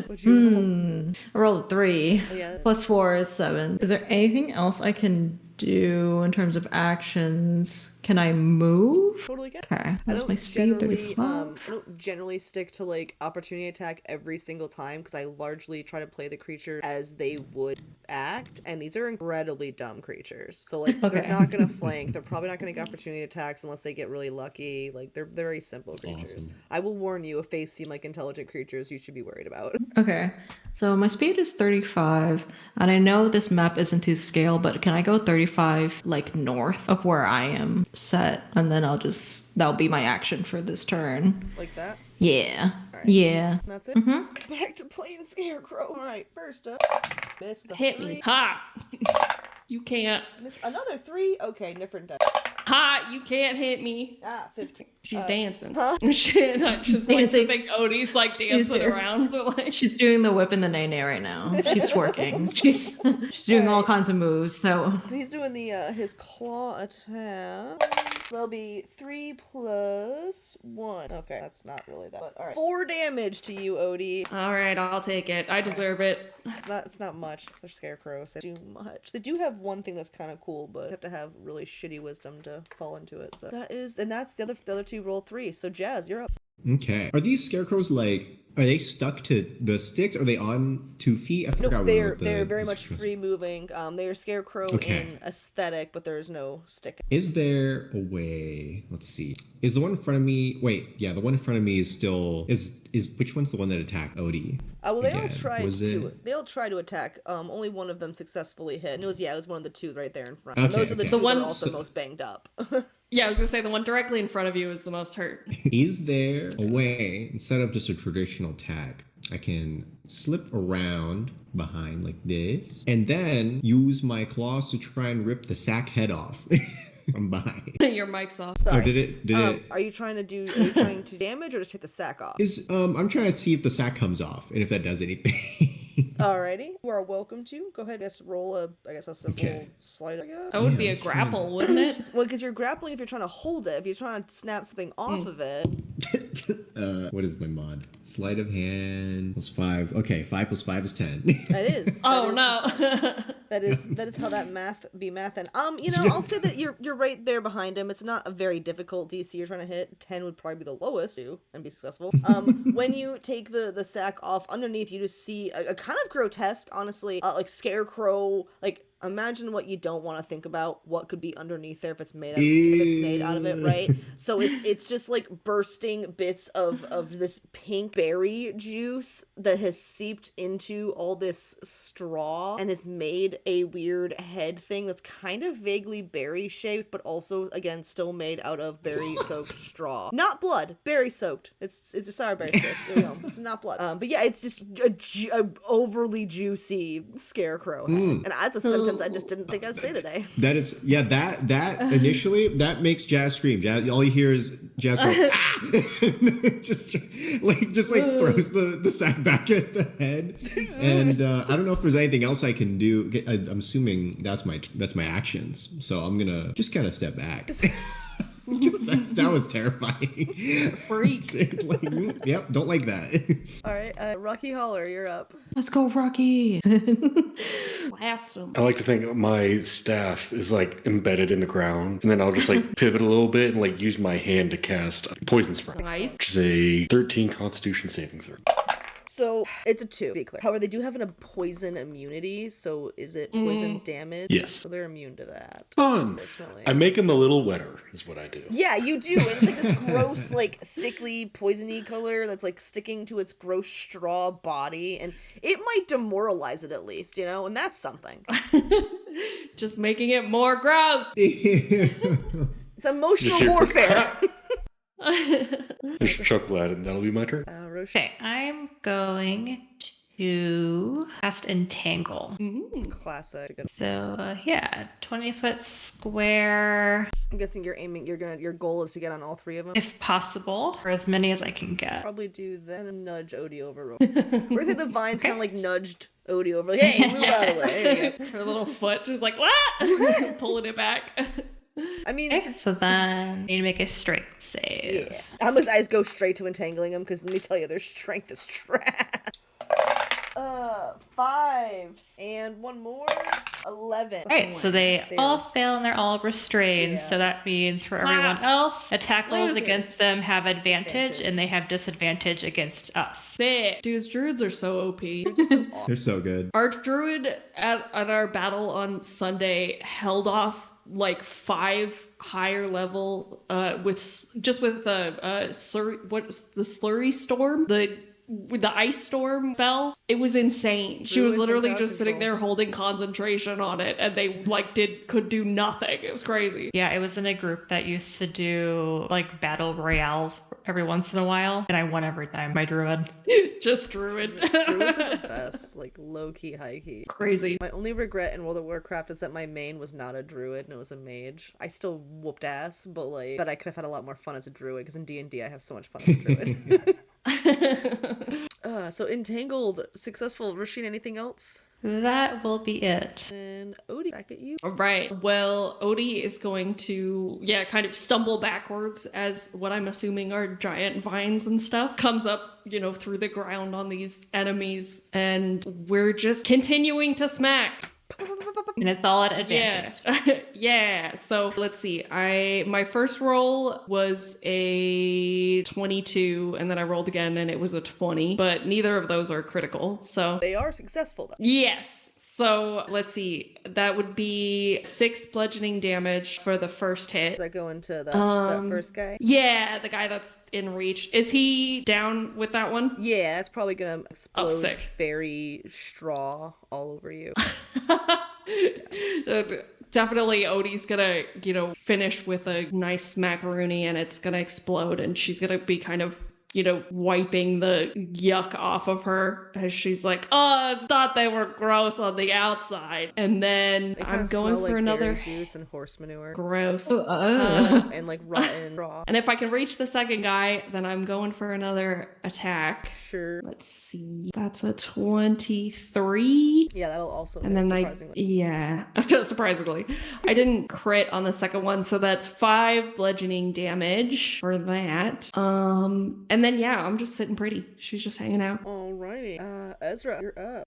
What'd you I rolled a 3. Oh, yeah. Plus 4 is 7. Is there anything else I can do in terms of actions? Can I move? Totally get. Okay. I That's don't my speed generally, 35. I don't generally stick to like opportunity attack every single time because I largely try to play the creature as they would act, and these are incredibly dumb creatures. So like they're Okay. not gonna flank. They're probably not gonna get opportunity attacks unless they get really lucky. Like they're very simple creatures. Awesome. I will warn you, if they seem like intelligent creatures, you should be worried about. Okay. So my speed is 35, and I know this map isn't to scale, but can I go 35 like north of where I am set, and then that'll be my action for this turn. Like that. Yeah. Alright. Yeah. And that's it. Mm-hmm. Back to playing Scarecrow. Alright, first up. Miss with a Hit 3. me. Ha! You can't. Miss another 3. Okay, different die. Ha! You can't hit me. 15. She's dancing. Huh? Shit, I just like to Dancing. think Odie's like dancing there. around. Like, She's doing the whip and the nay nay right now. She's twerking. She's doing all kinds of moves. So So he's doing the his claw attack. There'll be 3 plus 1. Okay, that's not really that. But all right, 4 damage to you, Odie. all right, I'll take it. I deserve it. It's not much. They're scarecrows. They do much. They do have one thing that's kind of cool, but you have to have really shitty wisdom to fall into it. So that's the other 2 roll 3. So Jazz, you're up. Okay. Are these scarecrows are they stuck to the sticks? Are they on 2 feet? I No, forgot. they're very much free moving. They are scarecrow Okay. in aesthetic, but there's no stick. Is there a way? Let's see. Is the one in front of me? Wait, yeah, the one in front of me is still is which one's the one that attacked Odie? Well, they all again? tried Was to. it- They all tried to attack. Only one of them successfully hit, and it was one of the 2 right there in front. Okay, And those are the okay. 2 The one- that are also so- most banged up. Yeah, I was gonna say the one directly in front of you is the most hurt. Is there a way, instead of just a traditional attack, I can slip around behind like this and then use my claws to try and rip the sack head off from behind? Your mic's off. Sorry. Oh, did it? Are you trying to damage or just take the sack off? I'm trying to see if the sack comes off and if that does anything. Alrighty, you are welcome to. Go ahead, just roll a simple Okay. slide, I guess. That would Yeah, be a let's try grapple, wouldn't it? Well, because you're grappling if you're trying to hold it. If you're trying to snap something off of it, What is my mod? Sleight of hand plus 5. Okay, 5 plus 5 is 10. that is. Oh that is- no. That is how that math be mathin'. I'll say that you're right there behind him. It's not a very difficult DC you're trying to hit. 10 would probably be the lowest too, and be successful. When you take the sack off underneath, you just see a kind of grotesque, honestly, like scarecrow, like imagine what you don't want to think about, what could be underneath there if it's made out of it, right? So it's just like bursting bits of this pink berry juice that has seeped into all this straw and has made a weird head thing that's kind of vaguely berry shaped, but also again still made out of berry soaked straw. Not blood, berry soaked. It's a sour berry stick. There we go. It's not blood. But yeah, it's just a overly juicy scarecrow head. And that's a sentence I just didn't think I'd say today. That is, yeah, that initially, that makes Jazz scream. Jazz, all you hear is Jazz go, ah! just like throws the sack back at the head. And I don't know if there's anything else I can do. I'm assuming that's my actions. So I'm gonna just kind of step back. That was terrifying. Freak. Yep, don't like that. All right, Rocky Holler, you're up. Let's go, Rocky. Blast him. I like to think my staff is like embedded in the ground, and then I'll just like pivot a little bit and like use my hand to cast poison spray, Nice. which is a 13 Constitution saving throw. So it's a 2, to be clear. However, they do have a poison immunity, so is it poison damage? Yes. So they're immune to that. Fun. Unfortunately. I make them a little wetter, is what I do. Yeah, you do. And it's like this gross, like sickly, poisony color that's like sticking to its gross straw body, and it might demoralize it at least, and that's something. Just making it more gross. It's emotional Just hear warfare. Just chuckle at it, and that'll be my turn. Roche. Okay, I'm going to cast Entangle. Classic. So yeah, 20-foot square, I'm guessing your goal is to get on all 3 of them. if possible, or as many as I can get. Probably do that and nudge Odie over. Or is it the vines kind of like nudged Odie over? Like, hey, move out of the way. There you go. Her little foot just like, what? Pulling it back. I mean, Okay, so then I need to make a strength save. yeah. Almost eyes go straight to entangling them because let me tell you, their strength is trash. 5 and one more. 11. Alright, so they all fail and they're all restrained. Yeah. So that means for everyone else, attack rolls Losers. against them have advantage and they have disadvantage against us. Sick. Dudes, druids are so OP. They're so good. Our druid at our battle on Sunday held off like 5 higher level with the slurry storm, the ice storm spell. It was insane. She was Druids literally and just crowd sitting control. there holding concentration on it, and they like could do nothing. It was crazy. Yeah, it was in a group that used to do like battle royales every once in a while, and I won every time. My druid. Just druid. Druids are the best, like low key, high key. Crazy. My only regret in World of Warcraft is that my main was not a druid and it was a mage. I still whooped ass, but I could have had a lot more fun as a druid because in D&D I have so much fun as a druid. So entangled, successful. Rasheen, anything else? That will be it. And Odie, back at you. All right. Well, Odie is going to, kind of stumble backwards as what I'm assuming are giant vines and stuff comes up, through the ground on these enemies. And we're just continuing to smack. And it's all at advantage. Yeah. Yeah. So let's see. My first roll was a 22, and then I rolled again and it was a 20, but neither of those are critical. So They are successful though. yes. So let's see. That would be 6 bludgeoning damage for the first hit. Does that go into that first guy? Yeah, the guy that's in reach. Is he down with that one? Yeah, it's probably gonna explode sick. berry straw all over you. Definitely Odie's gonna, finish with a nice macaroni and it's gonna explode and she's gonna be kind of, wiping the yuck off of her as she's like, oh, it's thought they were gross on the outside. And then They kinda I'm going smell for like another berry juice and horse manure gross. and like rotten raw. And if I can reach the second guy, then I'm going for another attack. Sure. Let's see. That's a 23. Yeah, that'll also And hit, then surprisingly, I didn't crit on the second one, so that's 5 bludgeoning damage for that. And then I'm just sitting pretty. She's just hanging out. Alrighty. Ezra, you're up.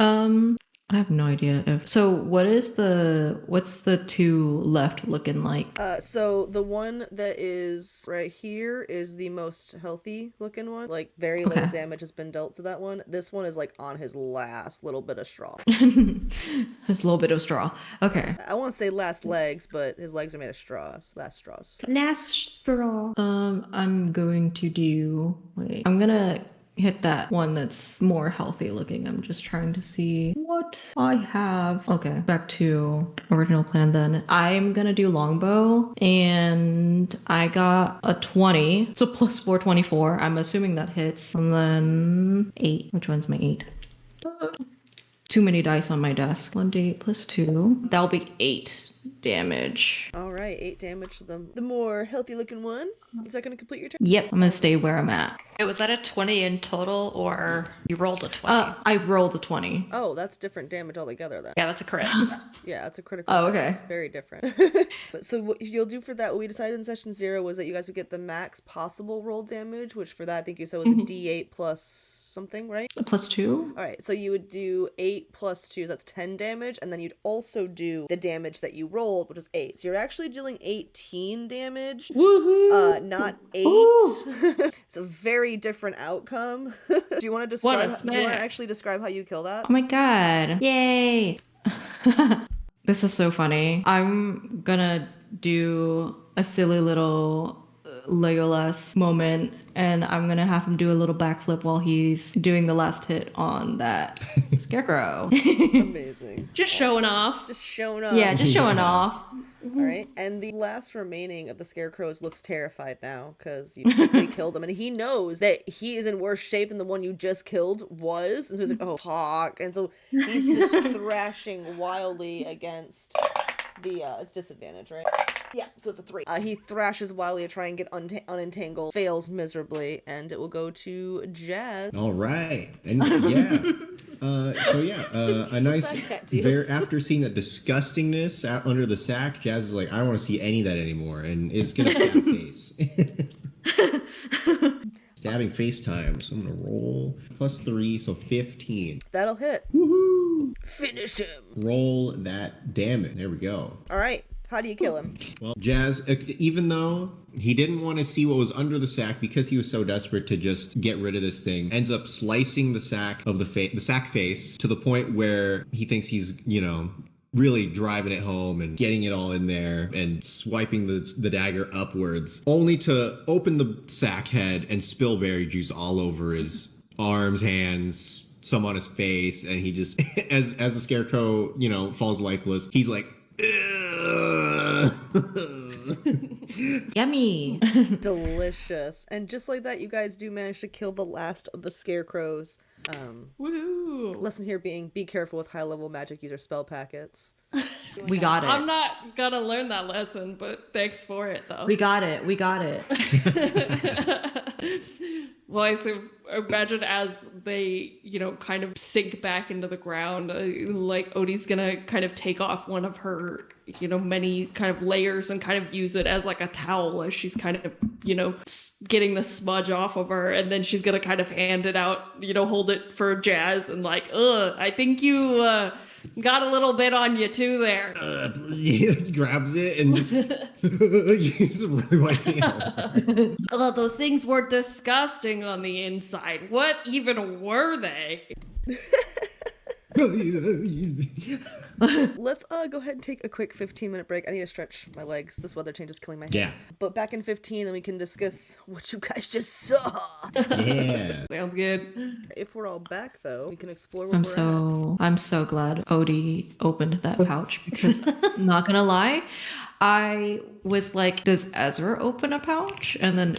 I have no idea if so. What's the two left looking like? So the one that is right here is the most healthy looking one. Like very little Okay. damage has been dealt to that one. This one is like on his last little bit of straw. There's a little bit of straw. Okay. I won't say last legs, but his legs are made of straws. Last straws. Last straw. I'm going to do. Wait. I'm gonna hit that one that's more healthy looking. I'm just trying to see what I have. Okay, back to original plan then. I'm gonna do longbow and I got a 20. It's a plus 4, 24. I'm assuming that hits. And then 8. Which one's my 8? Too many dice on my desk. 1d8 plus 2. That'll be 8 damage. All right, 8 damage to the more healthy looking one. Is that going to complete your turn? Yep, I'm gonna stay where I'm at. Was that a 20 in total, or you rolled a 20? I rolled a 20. Oh, that's different damage altogether then. Yeah, that's a crit. Yeah, that's a critical. Oh, hit. okay. It's very different. But so what you'll do for that, what we decided in session 0 was that you guys would get the max possible roll damage, which for that I think you said was a D8 plus something, right? Plus 2? All right, so you would do 8 plus 2, so that's 10 damage, and then you'd also do the damage that you rolled, which is 8. So you're actually dealing 18 damage, Woohoo! not 8. It's a very different outcome. Do you want to What a describe? Do you want to smack. actually describe how you kill that? Oh my god. Yay! This is so funny. I'm gonna do a silly little Legolas moment, and I'm gonna have him do a little backflip while he's doing the last hit on that scarecrow. Amazing. Just showing off. Just showing up. Yeah, just showing off. All right, and the last remaining of the scarecrows looks terrified now because you quickly killed him, and he knows that he is in worse shape than the one you just killed was. And so he's like, "Oh, fuck!" And so he's just thrashing wildly against the. It's disadvantage, right? Yeah, so it's a 3. He thrashes wildly to try and get unentangled, fails miserably, and it will go to Jazz. All right, and yeah, a nice. After seeing that disgustingness out under the sack, Jazz is like, I don't want to see any of that anymore, and it's gonna stab face. Stabbing face time. So I'm gonna roll +3, so 15. That'll hit. Woohoo! Finish him. Roll that damage. There we go. All right. How do you kill him? Well, Jazz, even though he didn't want to see what was under the sack because he was so desperate to just get rid of this thing, ends up slicing the sack of the sack face to the point where he thinks he's, really driving it home and getting it all in there and swiping the dagger upwards, only to open the sack head and spill berry juice all over his arms, hands, some on his face, and he just, as the scarecrow, falls lifeless, he's like, Yummy. Delicious. And just like that, you guys do manage to kill the last of the scarecrows. Woohoo! Lesson here being, be careful with high-level magic user spell packets. We got it. I'm not gonna learn that lesson, but thanks for it, though. We got it. We got it. Well, I imagine as they, kind of sink back into the ground, like Odie's gonna kind of take off one of her, many kind of layers and kind of use it as like a towel as she's kind of, getting the smudge off of her. And then she's gonna kind of hand it out, hold it for Jazz and like, I think you got a little bit on you too there. He grabs it and just he's really wiping it. Oh, those things were disgusting on the inside. What even were they? Let's go ahead and take a quick 15-minute break. I need to stretch my legs. This weather change is killing my head. Yeah. But back in 15, then we can discuss what you guys just saw. Yeah. Sounds good. If we're all back, though, we can explore where I'm so glad Odie opened that pouch because not gonna lie, I was like, does Ezra open a pouch? And then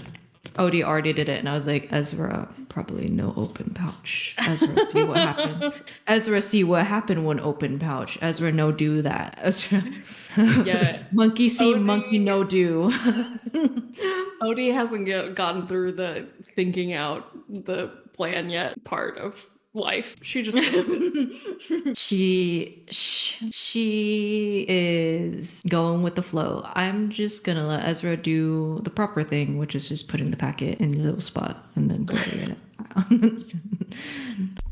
Odie already did it, and I was like, Ezra, probably no open pouch. Ezra, see what happened. Ezra, see what happened when open pouch. Ezra, no do that. Ezra, Yeah. monkey see, Odie- monkey no do. Odie hasn't gotten through the thinking out the plan yet part of life. She just does it. She is going with the flow. I'm just gonna let Ezra do the proper thing, which is just putting the packet in the little spot and then putting it.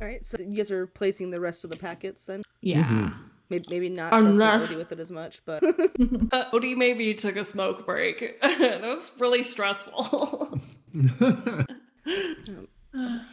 All right, so you guys are placing the rest of the packets then? Yeah. Maybe not trusting Unless- Odie with it as much, but Odie maybe took a smoke break. That was really stressful.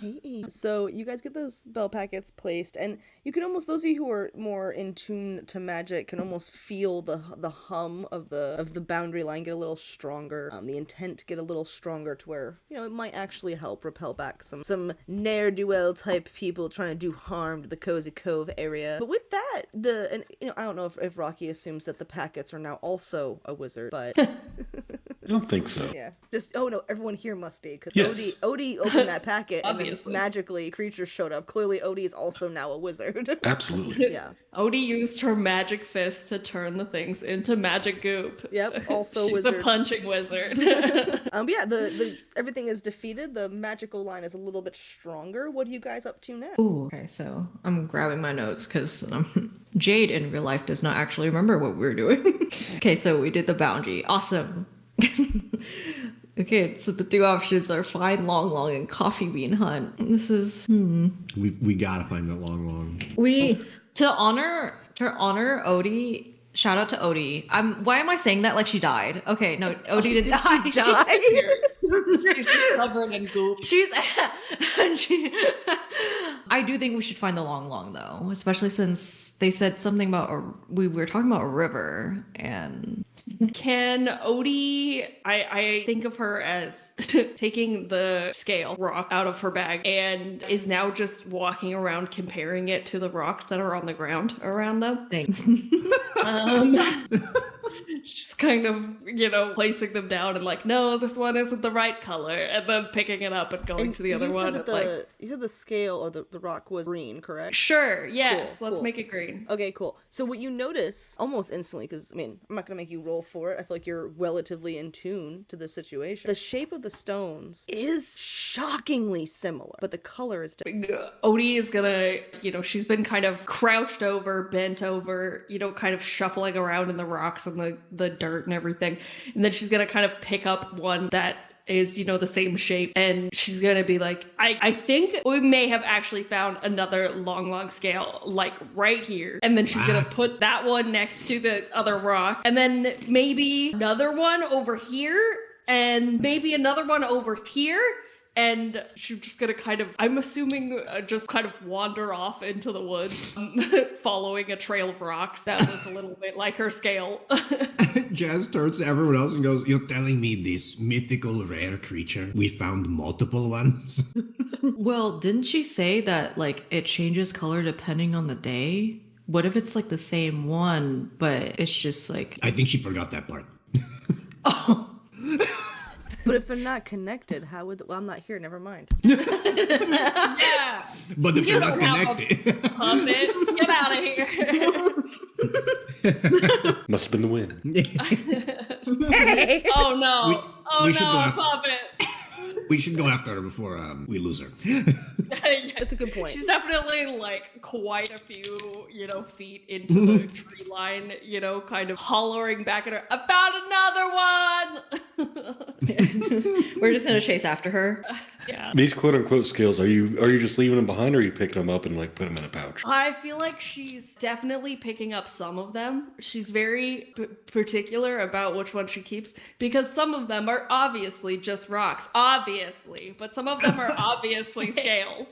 hey. So you guys get those bell packets placed, and you can almost, those of you who are more in tune to magic can almost feel the hum of the boundary line get a little stronger, the intent get a little stronger to where, you know, it might actually help repel back some ne'er-do-well type people trying to do harm to the Cozy Cove area. But with that, and you know, I don't know if Rocky assumes that the packets are now also a wizard, but I don't think so. yeah, just, oh no, everyone here must be, because Yes. Odie opened that packet and then Obviously. magically creatures showed up. Clearly Odie is also now a wizard. Absolutely. Yeah. Odie used her magic fist to turn the things into magic goop. Yep, also She's wizard. a punching wizard. But yeah, the everything is defeated. The magical line is a little bit stronger. What are you guys up to now? Ooh. Okay, so I'm grabbing my notes because Jade in real life does not actually remember what we were doing. Okay, so we did the boundary. Awesome. Okay, so the two options are find Long Long and Coffee Bean Hunt. This is We gotta find that long. we to honor Odie. Shout out to Odie. Why am I saying that like she died? Okay, no, Odie didn't die. She died? She's just covered in goop. She's I do think we should find the Long Long though, especially since they said something about we were talking about a river and Can Odie, I think of her as taking the scale rock out of her bag and is now just walking around comparing it to the rocks that are on the ground around them. thanks. She's kind of, you know, placing them down and like, no, this one isn't the right color, and then picking it up and going to the other you one. said And that you said the scale or the rock was green, correct? sure, yes, Cool, let's cool. make it green. Okay, cool. So what you notice almost instantly, because I mean, I'm not gonna make you roll for it. I feel like you're relatively in tune to the situation. The shape of the stones is shockingly similar, but the color is different. Odie is gonna, you know, she's been kind of crouched over, bent over, you know, kind of shuffling around in the rocks and the dirt and everything. And then she's gonna kind of pick up one that is, you know, the same shape, and she's gonna be like, I think we may have actually found another long scale, like right here. And then she's gonna put that one next to the other rock, and then maybe another one over here, and maybe another one over here. And she's just gonna kind of, I'm assuming, just kind of wander off into the woods, following a trail of rocks that look a little bit like her scale. Jazz turns to everyone else and goes, "You're telling me this mythical rare creature? We found multiple ones?" Well, didn't she say that like it changes color depending on the day? What if it's like the same one, but it's just like I think she forgot that part. oh. But if they're not connected, how would? Well, I'm not here. Never mind. Yeah, But if You they're not don't have connected. puppet, get out of here. Must have been the wind. Hey! Oh no. We- Oh we should no, go a after- puppet. We should go after her before we lose her. That's a good point. She's definitely like quite a few, you know, feet into the tree line, you know, kind of hollering back at her, I found another one. We're just gonna chase after her. Yeah. These quote unquote skills, are you just leaving them behind, or are you picking them up and like put them in a pouch? I feel like she's definitely picking up some of them. She's very particular about which one she keeps, because some of them are obviously just rocks, obviously, but some of them are obviously scales.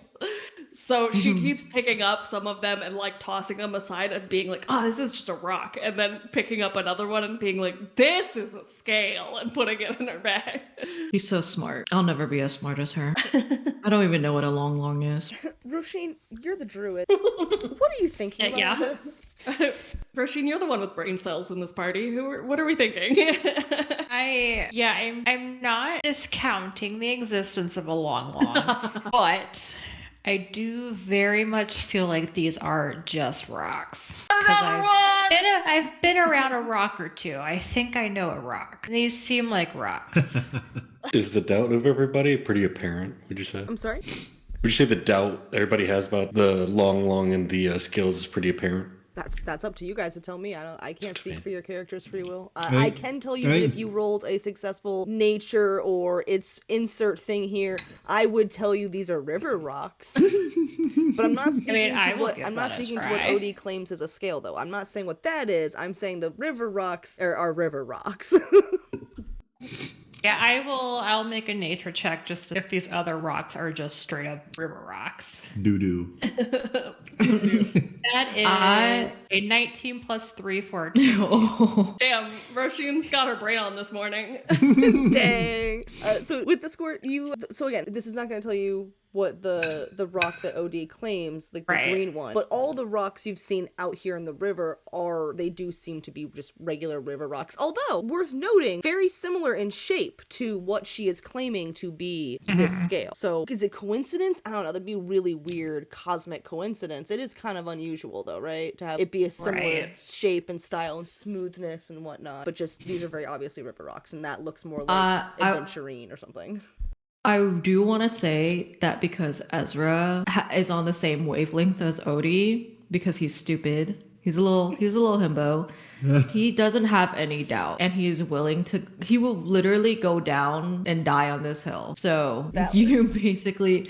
So she keeps picking up some of them and like tossing them aside and being like, oh, this is just a rock. And then picking up another one and being like, this is a scale, and putting it in her bag. She's so smart. I'll never be as smart as her. I don't even know what a Long Long is. Roisin, you're the druid. What are you thinking about Yeah. this? Roisin, you're the one with brain cells in this party. What are we thinking? I'm not discounting the existence of a Long Long, but I do very much feel like these are just rocks. Because I've been around a rock or two. I think I know a rock. These seem like rocks. Is the doubt of everybody pretty apparent, would you say? I'm sorry? Would you say the doubt everybody has about the long and the skills is pretty apparent? That's up to you guys to tell me. I can't speak for your character's free will. I think- can tell you I that think- if you rolled a successful nature or its insert thing here, I would tell you these are river rocks. But I'm not speaking I to will what give I'm not that a speaking to what try. Odie claims as a scale though. I'm not saying what that is. I'm saying the river rocks are river rocks. Yeah, I'll make a nature check just if these other rocks are just straight up river rocks. Doo-doo. That is a 19 plus 3 for a 22. Oh. Damn, Roshin's got her brain on this morning. Dang. So with the score, so again, this is not going to tell you what the rock that OD claims, like the Right. green one, but all the rocks you've seen out here in the river they do seem to be just regular river rocks. Although, worth noting, very similar in shape to what she is claiming to be this scale. So, is it coincidence? I don't know. That'd be really weird cosmic coincidence. It is kind of unusual though, right? To have it be a similar Right. shape and style and smoothness and whatnot. But just, these are very obviously river rocks, and that looks more like adventurine or something. I do want to say that because Ezra is on the same wavelength as Odie, because he's stupid. He's a little himbo. He doesn't have any doubt, and he will literally go down and die on this hill. So you're basically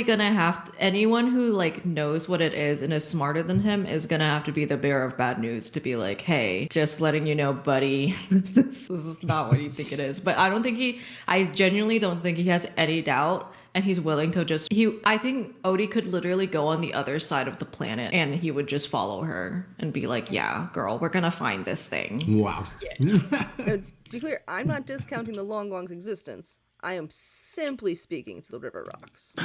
gonna have to, anyone who like knows what it is and is smarter than him is gonna have to be the bearer of bad news to be like, hey, just letting you know, buddy, this is not what you think it is. But I genuinely don't think he has any doubt, and he's willing to I think Odie could literally go on the other side of the planet and he would just follow her and be like, yeah, girl, we're gonna find this thing. Wow. To be clear, I'm not discounting the Long Long's existence. I am simply speaking to the river rocks.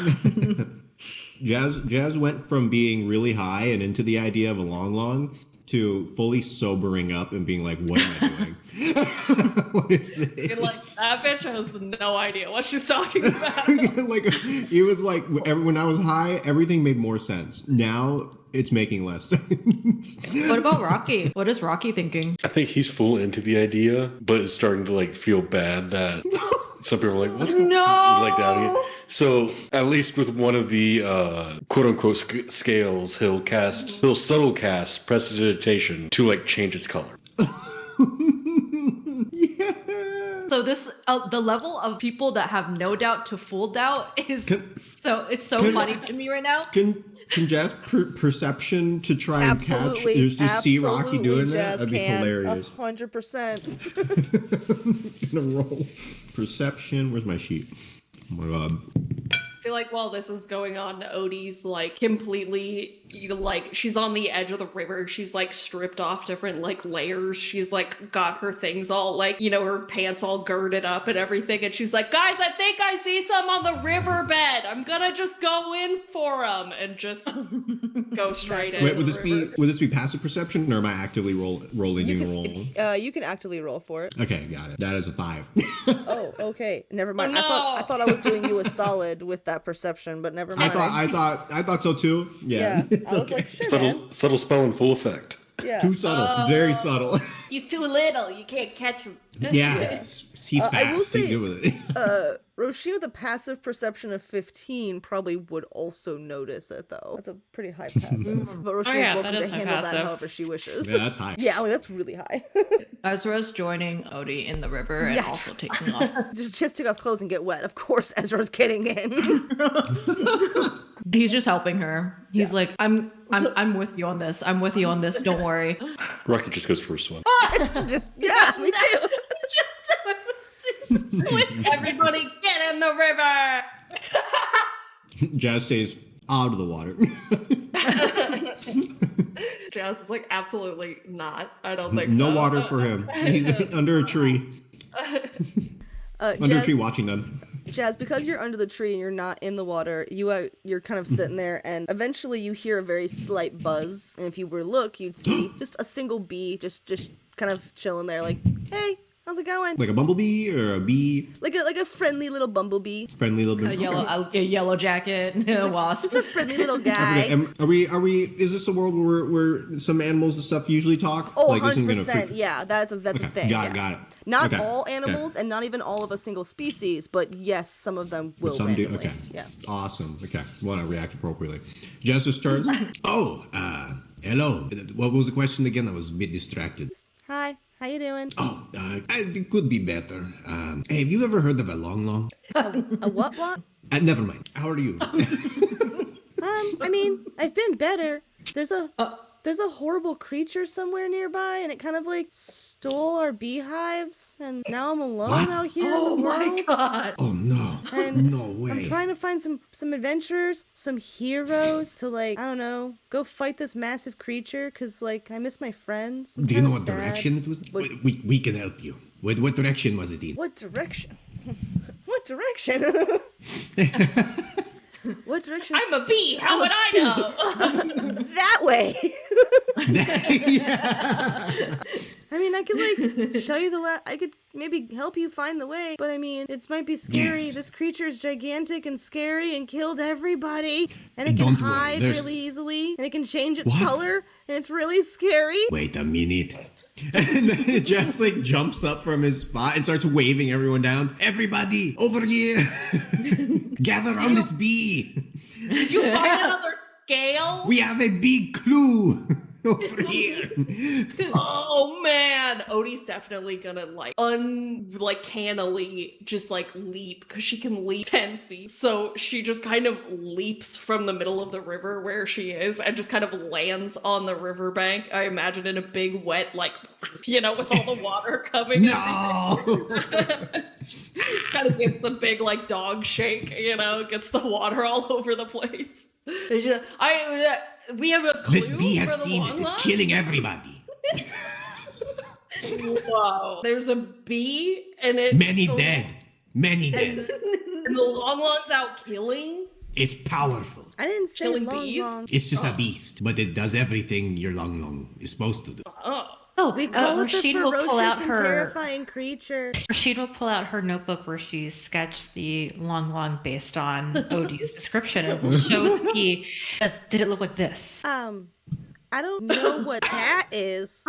Jazz went from being really high and into the idea of a long to fully sobering up and being like, what am I doing? What is this? You're like, that bitch has no idea what she's talking about. Like, it was like, when I was high, everything made more sense. Now it's making less sense. What about Rocky? What is Rocky thinking? I think he's full into the idea, but is starting to like feel bad that some people are like, what's going on? Like doubting it. So at least with one of the quote unquote scales, he'll subtle cast prestidigitation to like change its color. So this the level of people that have no doubt to full doubt is so funny to me right now. Can Jazz perception to try and catch, just see Rocky doing that? That'd be hilarious. 100%. Gonna roll perception. Where's my sheet? Oh my god. I feel like while this is going on, Odie's like completely like she's on the edge of the river. She's like stripped off different like layers. She's like got her things all like, her pants all girded up and everything. And she's like, guys, I think I see some on the riverbed. I'm gonna just go in for them and just go straight in. Wait, would this be passive perception, or am I actively rolling a roll? You can actively roll for it. Okay, got it. That is a 5. Oh, okay. Never mind. Oh, no. I thought I was doing you a solid with that perception, but never mind. I thought so too. Yeah. It's I was okay. like, sure, man. Subtle spell in full effect. Yeah. Too subtle. Very subtle. He's too little. You can't catch him. Yeah. He's I will fast. He's say, good with it. Roshi with a passive perception of 15 probably would also notice it, though. That's a pretty high passive. But Roshi is welcome that to is high handle that passive. however she wishes. Yeah, that's high. Yeah, that's really high. Ezra's joining Odie in the river and Yes. also taking off. Just take off clothes and get wet. Of course, Ezra's getting in. He's just helping her. He's like, I'm with you on this. I'm with you on this. Don't worry. Rocky just goes first one. Yeah, me too. Everybody get in the river. Jazz stays out of the water. Jazz is like, absolutely not. I don't think No so. water for him. He's under a tree. Under a tree watching them. Jazz, because you're under the tree and you're not in the water, you're kind of sitting there, and eventually you hear a very slight buzz. And if you were to look, you'd see just a single bee, just kind of chilling there, like, "Hey, how's it going?" Like a bumblebee or a bee? Like a friendly little bumblebee. Friendly little bit. A yellow jacket, a wasp. Just a friendly little guy. Okay, are we? Is this a world where some animals and stuff usually talk? Oh, like, isn't gonna 100%. Yeah, that's a thing. Got yeah. it. Not Okay, all okay. animals, and not even all of a single species, but yes, some of them will. Some do. randomly. Okay. Yeah. Awesome. Okay. Want to react appropriately. Justice turns. Hello. What was the question again? I was a bit distracted. Hi, how you doing? Oh, it could be better. Hey, have you ever heard of a long long? A what? Never mind. How are you? I mean, I've been better. There's a horrible creature somewhere nearby, and it kind of like stole our beehives, and now I'm alone What? out here in the world. God. Oh no. And No way. I'm trying to find some adventurers, some heroes to like, I don't know, go fight this massive creature, cause like I miss my friends. I'm Do you know kinda what sad. direction it was? What- We can help you. What direction was it in? What direction? What direction? What direction? I'm a bee. How would I know? That way. I mean, I could like show you I could maybe help you find the way, but I mean, it might be scary. Yes. This creature is gigantic and scary and killed everybody, and it can Don't worry, hide there's- really easily, and it can change its What? color, and it's really scary. Wait a minute. And then it just like jumps up from his spot and starts waving everyone down. Everybody, over here. Gather on this bee. Did you find another scale? We have a big clue over here. Oh man, Odie's definitely gonna like cannily just like leap because she can leap 10 feet. So she just kind of leaps from the middle of the river where she is and just kind of lands on the riverbank. I imagine in a big wet like with all the water coming. No. Kind of gives a big like dog shake, gets the water all over the place. And she's like, we have a clue This bee has for the seen long it. It's lost? killing everybody. Whoa. There's a bee and it Many dead. Many dead. and the long long's out killing. It's powerful. I didn't say Killing long, bees? long. It's just a beast, but it does everything your long long is supposed to do. Oh. Oh, We call it the Rashid will pull out ferocious and her. terrifying creature. Rashid will pull out her notebook where she sketched the long based on Odie's description, and will show the key. Did it look like this? I don't know what that is.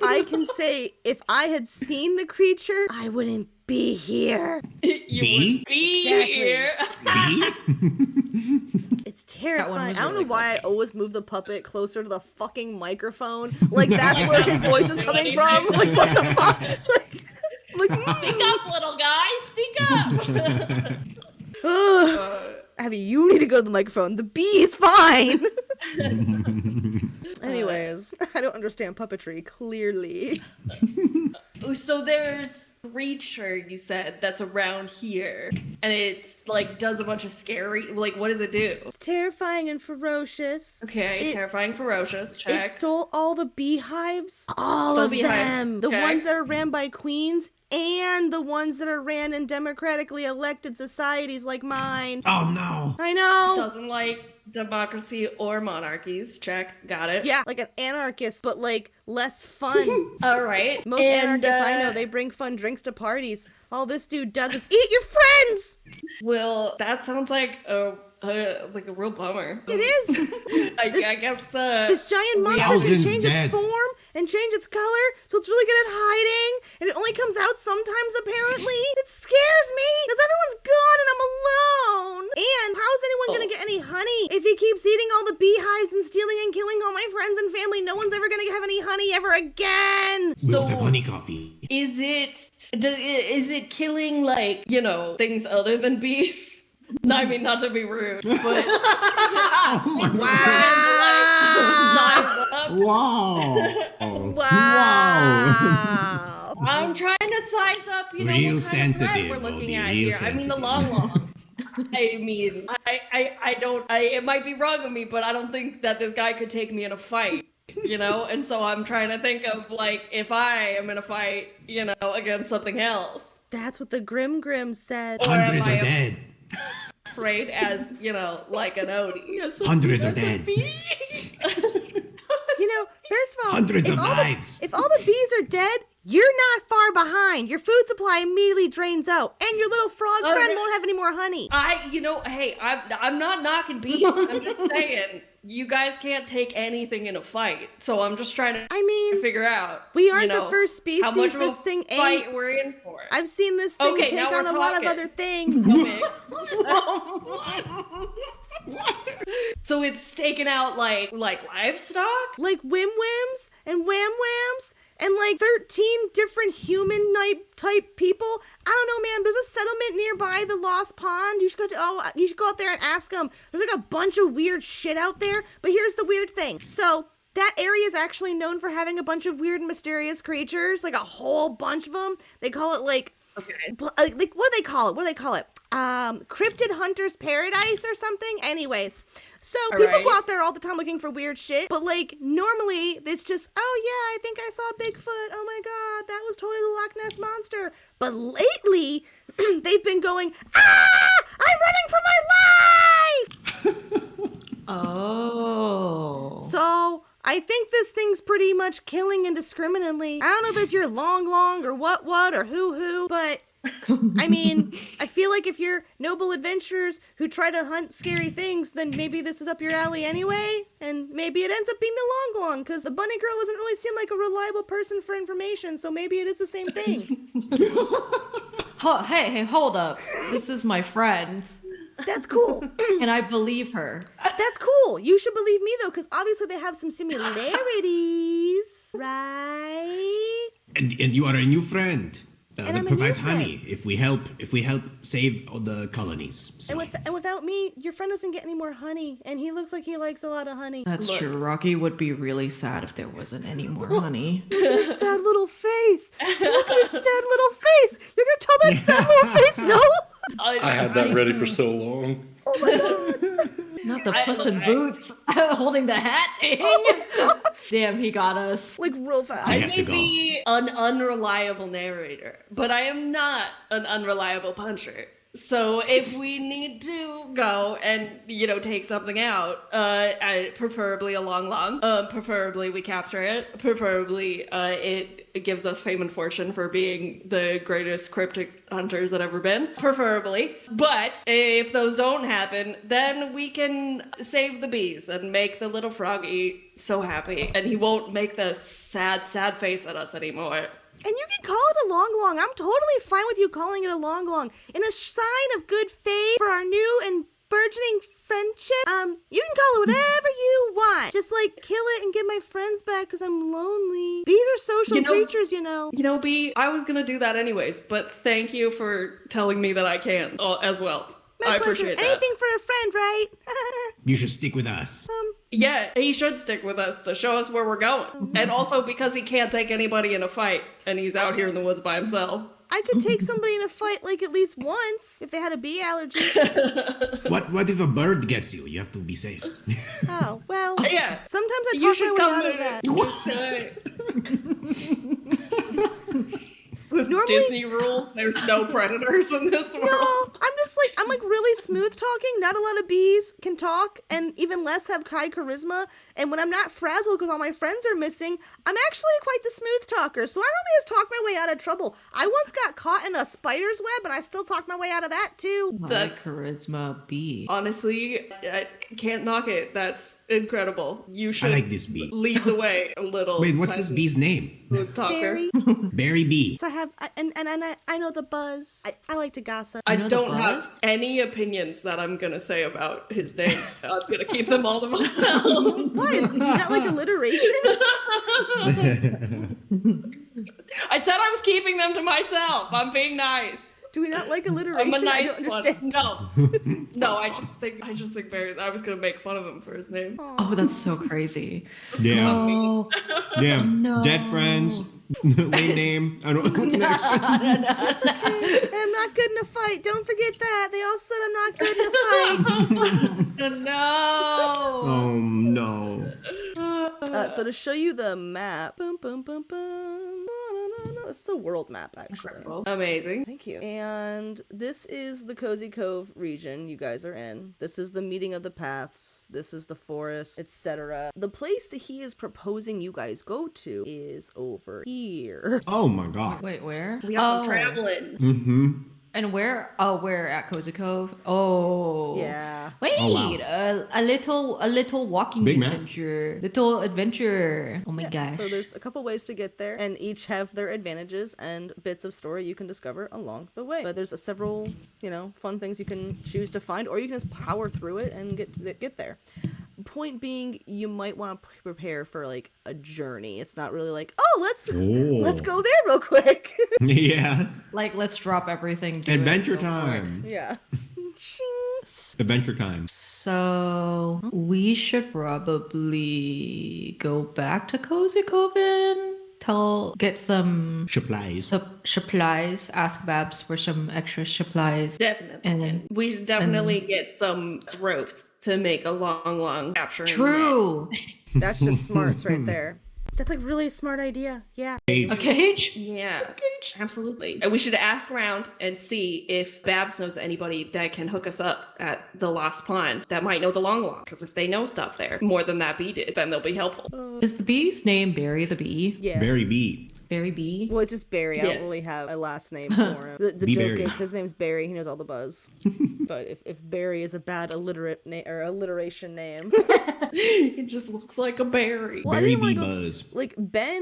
I can say if I had seen the creature, I wouldn't be here. You Bee? would be Exactly. here. Bee? It's terrifying. was I don't know really why I always move the puppet closer to the fucking microphone. Like that's where his voice is coming from. Like what the fuck? Like Speak up, little guy. Speak up. Abby, you need to go to the microphone. The bee is fine. Anyways, I don't understand puppetry, clearly. So there's a creature you said that's around here, and it's like does a bunch of scary. Like, what does it do? It's terrifying and ferocious. Okay, It- terrifying, ferocious. It Check. stole all the beehives. All Stole of beehives, them. The okay. ones that are ran by queens and the ones that are ran in democratically elected societies like mine. Oh no. I know. Doesn't like democracy or monarchies. Check. Got it. Yeah, like an anarchist, but like less fun. All right. Most And, anarchists I know, they bring fun drinks to parties. All this dude does is eat your friends. Well, that sounds like a real bummer. It is. I guess. This giant monster can Thousands change dead. its form and change its color, so it's really good at hiding, and it only comes out sometimes apparently. It scares me, because everyone's gone and I'm alone. And how's anyone gonna get any honey if he keeps eating all the beehives and stealing and killing all my friends and family? No one's ever gonna have any honey ever again. We So- want the honey coffee. Is it killing like things other than bees? No, I mean not to be rude, but Oh my size up. Wow. Wow. I'm trying to size up, Real what kind of threat sensitive, we're looking Odie, at real here. I mean the sensitive. long. I mean, I don't. it might be wrong of me, but I don't think that this guy could take me in a fight. And so I'm trying to think of like if I am in a fight, against something else. That's what the Grim said. Or am Hundreds I are dead. afraid as like an Odie? Hundreds are dead. First of all, Hundreds if of all the- lives. if all the bees are dead, you're not far behind. Your food supply immediately drains out, and your little frog Oh, friend yeah. won't have any more honey. Hey, I'm not knocking bees. I'm just saying you guys can't take anything in a fight. So I'm just trying to I mean, figure out. we aren't the first how much species of a this thing fight ate. we're in for. I've seen this thing Okay, take now we're on a lot of talking. other things. Okay. So it's taken out like livestock? Like whim-whims and wham-whams and like 13 different human type people. I don't know, man. There's a settlement nearby the Lost Pond. You should go out there and ask them. There's like a bunch of weird shit out there. But here's the weird thing. So that area is actually known for having a bunch of weird and mysterious creatures, like a whole bunch of them. They call it like, what do they call it? Cryptid Hunters Paradise or something. Anyways, so people go out there all the time looking for weird shit, but like normally it's just, oh yeah, I think I saw Bigfoot. Oh my god, that was totally the Loch Ness monster. But lately, they've been going, I'm running for my life. Oh. So I think this thing's pretty much killing indiscriminately. I don't know if it's your long or what or who, but I mean, I feel like if you're noble adventurers who try to hunt scary things, then maybe this is up your alley anyway, and maybe it ends up being the long, because the bunny girl doesn't really seem like a reliable person for information, so maybe it is the same thing. Hey, hold up. This is my friend. That's cool. And I believe her. That's cool. You should believe me, though, because obviously they have some similarities, right? And you are a new friend. And That I'm a provides new honey if we help save all the colonies. So. And without me, your friend doesn't get any more honey, and he looks like he likes a lot of honey. That's true. Rocky would be really sad if there wasn't any more honey. Look at his sad little face. Look at his sad little face. You're gonna tell that sad little face no? I had that ready for so long. Oh my god. Not the Puss in Boots holding the hat thing. Damn, he got us. Like real fast. I I have may to go. be an unreliable narrator, but I am not an unreliable puncher. So if we need to go and, take something out, preferably a long, preferably we capture it, preferably it gives us fame and fortune for being the greatest cryptic hunters that ever been, preferably. But if those don't happen, then we can save the bees and make the little froggy so happy, and he won't make the sad face at us anymore. And you can call it a long. I'm totally fine with you calling it a long. In a sign of good faith for our new and burgeoning friendship, you can call it whatever you want. Just like kill it and get my friends back because I'm lonely. Bees are social creatures, you know. Bee, I was gonna do that anyways, but thank you for telling me that I can as well. My I pleasure. appreciate that. Anything for a friend, right? You should stick with us. Yeah, he should stick with us to show us where we're going. And also because he can't take anybody in a fight, and he's out here in the woods by himself. I could take somebody in a fight like at least once if they had a bee allergy. What if a bird gets you? You have to be safe. Oh, well. Yeah. Sometimes I You talk should my way come out of in. that. This Normally- Disney rules. There's no predators in this world. No, I'm like really smooth talking. Not a lot of bees can talk, and even less have high charisma. And when I'm not frazzled because all my friends are missing, I'm actually quite the smooth talker. So I normally just talk my way out of trouble. I once got caught in a spider's web, and I still talked my way out of that too. My charisma bee. Honestly, I can't knock it. That's incredible. You should I like this bee. lead the way a little. Wait, what's this tiny bee's name? smooth talker. Barry. Berry bee. So I know the buzz. I like to gossip. I know the don't have buzz? any opinions that I'm gonna say about his name. I'm gonna keep them all to myself. Why? Do you not like alliteration? I said I was keeping them to myself. I'm being nice. Do we not like alliteration? I'm a nice I don't understand. one. No, I just think Barry. I was gonna make fun of him for his name. Oh, that's so crazy. Yeah. Oh, Yeah. No. Dead friends. Lame name. I don't know what's next. I'm not good in a fight. Don't forget that. They all said I'm not good in a fight. No. Oh no. So to show you the map, boom, boom, boom, boom. No, it's the world map, actually. Amazing. Thank you. And this is the Cozy Cove region you guys are in. This is the meeting of the paths. This is the forest, etc. The place that he is proposing you guys go to is over here. Oh my god. Wait, where? We have some traveling. Mm-hmm. And where? Oh, where at Cozy Cove? Oh. Yeah. Wait, Oh, wow. a little walking Big map. adventure. Little adventure. Oh my gosh. So there's a couple ways to get there, and each have their advantages and bits of story you can discover along the way. But there's several, fun things you can choose to find, or you can just power through it and get there. point being, you might want to prepare for like a journey. It's not really like, oh, let's go there real quick. Yeah. Like, let's drop everything. Do it, Adventure go for it. time. Yeah. Ching. Adventure time. So we should probably go back to Cozy Coven. Get some Supplies. supplies. Ask Babs for some extra supplies. Definitely. And then We definitely get some ropes to make a long capturing net. true. That's just smarts right there. That's like really a smart idea. Yeah. A cage. Yeah, absolutely. And we should ask around and see if Babs knows anybody that can hook us up at the Lost Pond that might know the long. Because if they know stuff there more than that bee did, then they'll be helpful. Is the bee's name Barry the Bee? Yeah. Barry B. Barry Bee? Well, it's just Barry. I Yes. don't really have a last name for him. The Be joke Barry. is his name's Barry. He knows all the buzz. But if Barry is a bad alliteration name, It just looks like a berry. Well, I Barry didn't wanna B. go- Buzz. like Ben